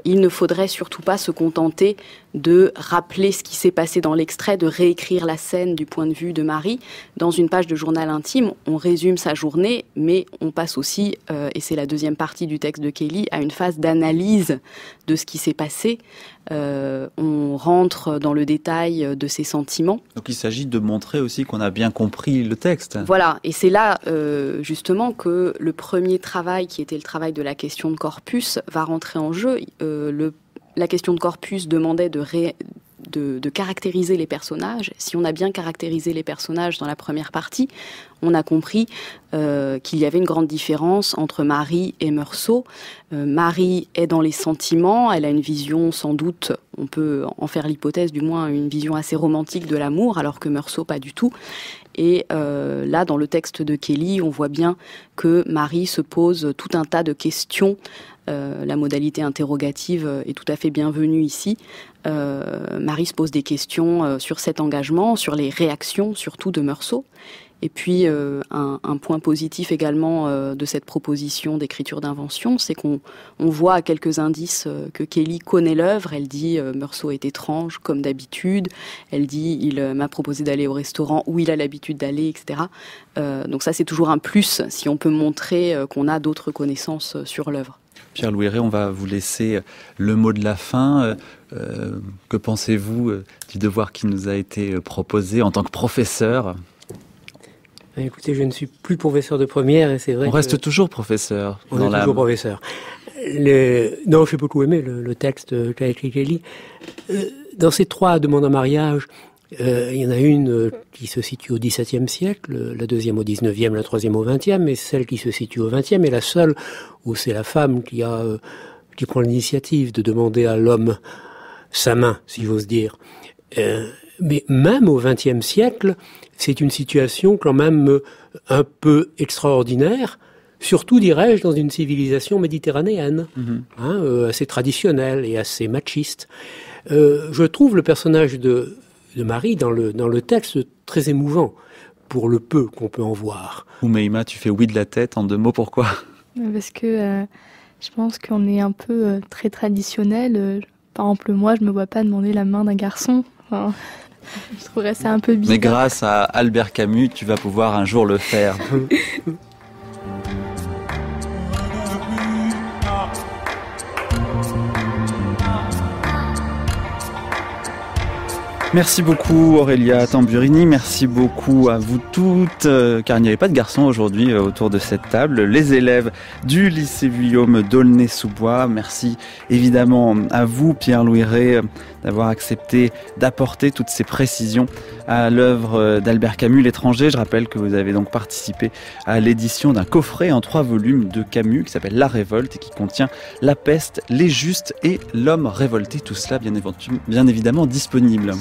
il ne faudrait surtout pas se contenter de rappeler ce qui s'est passé dans l'extrait, de réécrire la scène du point de vue de Marie. Dans une page de journal intime, on résume sa journée, mais on passe aussi, et c'est la deuxième partie du texte de Kelly, à une phase d'analyse de ce qui s'est passé. On rentre dans le détail de ses sentiments. Donc il s'agit de montrer aussi qu'on a bien compris le texte. Voilà, et c'est là justement que le premier travail, qui était le travail de la question de corpus, va rentrer en jeu. La question de corpus demandait de caractériser les personnages. Si on a bien caractérisé les personnages dans la première partie, on a compris qu'il y avait une grande différence entre Marie et Meursault. Marie est dans les sentiments, elle a une vision sans doute, on peut en faire l'hypothèse du moins, une vision assez romantique de l'amour, alors que Meursault pas du tout. Et là, dans le texte de Kelly, on voit bien que Marie se pose tout un tas de questions. La modalité interrogative est tout à fait bienvenue ici. Marie se pose des questions sur cet engagement, sur les réactions surtout de Meursault. Et puis un point positif également de cette proposition d'écriture d'invention, c'est qu'on voit à quelques indices que Kelly connaît l'œuvre. Elle dit Meursault est étrange comme d'habitude. Elle dit il m'a proposé d'aller au restaurant où il a l'habitude d'aller, etc. Donc ça c'est toujours un plus si on peut montrer qu'on a d'autres connaissances sur l'œuvre. Pierre Louéré, on va vous laisser le mot de la fin. Que pensez-vous du devoir qui nous a été proposé en tant que professeur ? Écoutez, je ne suis plus professeur de première et c'est vrai. On reste toujours professeur. On est toujours professeur. Non, j'ai beaucoup aimé le texte qu'a écrit Kelly. Dans ces trois demandes en mariage, il y en a une qui se situe au XVIIe siècle, la deuxième au XIXe, la troisième au XXe, et celle qui se situe au XXe est la seule où c'est la femme qui prend l'initiative de demander à l'homme sa main, si j'ose dire. Mais même au XXe siècle, c'est une situation quand même un peu extraordinaire, surtout, dirais-je, dans une civilisation méditerranéenne, assez traditionnelle et assez machiste. Je trouve le personnage de Marie dans le texte très émouvant, pour le peu qu'on peut en voir. Oumeima, tu fais oui de la tête, en deux mots, pourquoi ? Parce que je pense qu'on est un peu très traditionnel. Par exemple, moi, je me vois pas demander la main d'un garçon. Enfin, je trouverais ça un peu bizarre. Mais grâce à Albert Camus, tu vas pouvoir un jour le faire. Merci beaucoup Aurélia Tamburini, merci beaucoup à vous toutes, car il n'y avait pas de garçons aujourd'hui autour de cette table. Les élèves du lycée Vuillaume d'Aulnay-sous-Bois, merci évidemment à vous Pierre-Louis Rey d'avoir accepté d'apporter toutes ces précisions à l'œuvre d'Albert Camus, L'étranger. Je rappelle que vous avez donc participé à l'édition d'un coffret en 3 volumes de Camus qui s'appelle La Révolte et qui contient La peste, les justes et l'homme révolté. Tout cela bien évidemment disponible.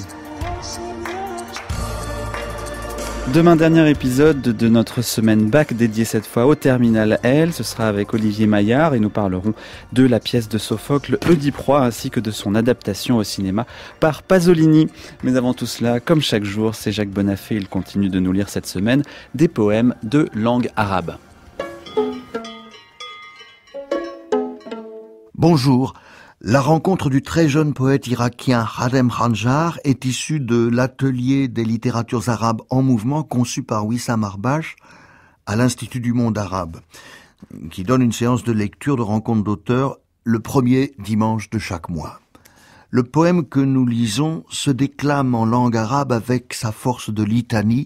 Demain, dernier épisode de notre semaine bac dédié cette fois au terminal L. Ce sera avec Olivier Maillard et nous parlerons de la pièce de Sophocle Oedipe-Roi ainsi que de son adaptation au cinéma par Pasolini. Mais avant tout cela, comme chaque jour, c'est Jacques Bonafé. Il continue de nous lire cette semaine des poèmes de langue arabe. Bonjour. La rencontre du très jeune poète irakien Khadem Khanjar est issue de l'atelier des littératures arabes en mouvement conçu par Wissam Arbache à l'Institut du monde arabe, qui donne une séance de lecture de rencontre d'auteurs le premier dimanche de chaque mois. Le poème que nous lisons se déclame en langue arabe avec sa force de litanie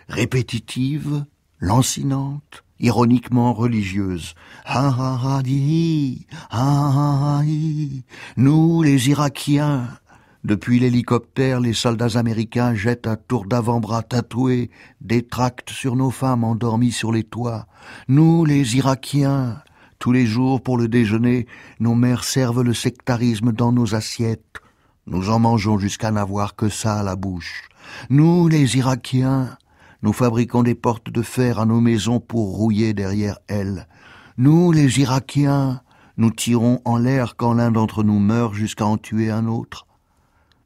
répétitive, lancinante, ironiquement religieuse. Ha ha ha di, ha ha ha hi. Nous, les Irakiens, depuis l'hélicoptère, les soldats américains jettent à tour d'avant-bras tatoués des tracts sur nos femmes endormies sur les toits. Nous, les Irakiens, tous les jours pour le déjeuner, nos mères servent le sectarisme dans nos assiettes. Nous en mangeons jusqu'à n'avoir que ça à la bouche. Nous, les Irakiens, nous fabriquons des portes de fer à nos maisons pour rouiller derrière elles. Nous, les Irakiens, nous tirons en l'air quand l'un d'entre nous meurt jusqu'à en tuer un autre.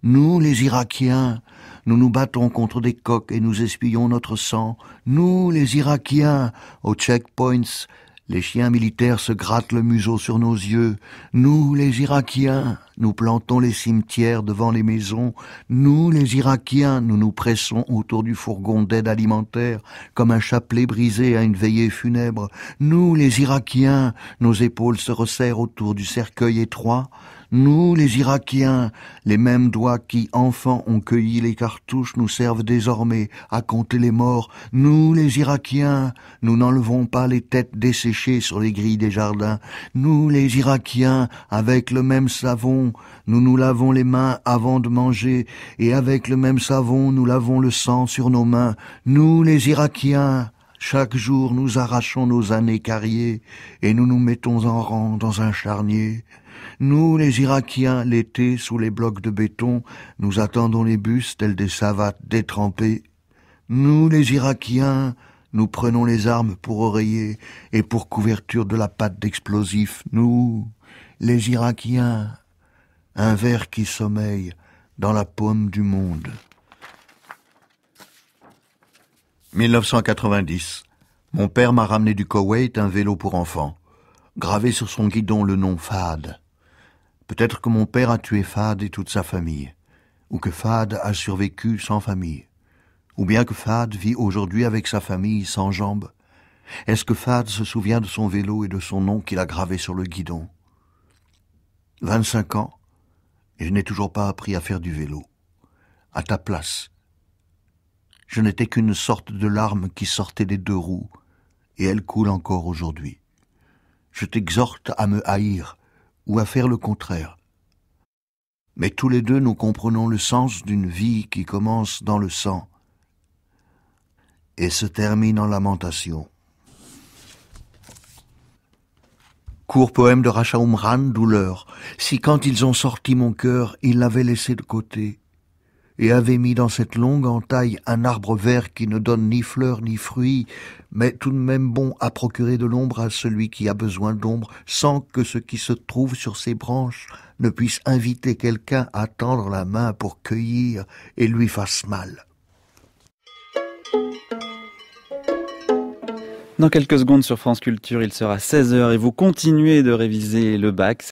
Nous, les Irakiens, nous nous battons contre des coqs et nous espillons notre sang. Nous, les Irakiens, aux checkpoints, les chiens militaires se grattent le museau sur nos yeux. Nous, les Irakiens, nous plantons les cimetières devant les maisons. Nous, les Irakiens, nous nous pressons autour du fourgon d'aide alimentaire comme un chapelet brisé à une veillée funèbre. Nous, les Irakiens, nos épaules se resserrent autour du cercueil étroit. Nous, les Irakiens, les mêmes doigts qui, enfants, ont cueilli les cartouches, nous servent désormais à compter les morts. Nous, les Irakiens, nous n'enlevons pas les têtes desséchées sur les grilles des jardins. Nous, les Irakiens, avec le même savon, nous nous lavons les mains avant de manger, et avec le même savon, nous lavons le sang sur nos mains. Nous, les Irakiens, chaque jour, nous arrachons nos années carriées, et nous nous mettons en rang dans un charnier. Nous, les Irakiens, l'été, sous les blocs de béton, nous attendons les bus tels des savates détrempées. Nous, les Irakiens, nous prenons les armes pour oreiller et pour couverture de la pâte d'explosifs. Nous, les Irakiens, un ver qui sommeille dans la paume du monde. 1990. Mon père m'a ramené du Koweït un vélo pour enfants. Gravé sur son guidon le nom Fahd. Peut-être que mon père a tué Fahd et toute sa famille, ou que Fahd a survécu sans famille, ou bien que Fahd vit aujourd'hui avec sa famille sans jambes. Est-ce que Fahd se souvient de son vélo et de son nom qu'il a gravé sur le guidon? 25 ans, et je n'ai toujours pas appris à faire du vélo. À ta place. Je n'étais qu'une sorte de larme qui sortait des 2 roues, et elle coule encore aujourd'hui. Je t'exhorte à me haïr, ou à faire le contraire. Mais tous les deux nous comprenons le sens d'une vie qui commence dans le sang et se termine en lamentation. Court poème de Racha Umran, Douleur. Si quand ils ont sorti mon cœur, ils l'avaient laissé de côté et avaient mis dans cette longue entaille un arbre vert qui ne donne ni fleurs ni fruits, mais tout de même bon à procurer de l'ombre à celui qui a besoin d'ombre, sans que ce qui se trouve sur ses branches ne puisse inviter quelqu'un à tendre la main pour cueillir et lui fasse mal. Dans quelques secondes sur France Culture, il sera 16h et vous continuez de réviser le bac.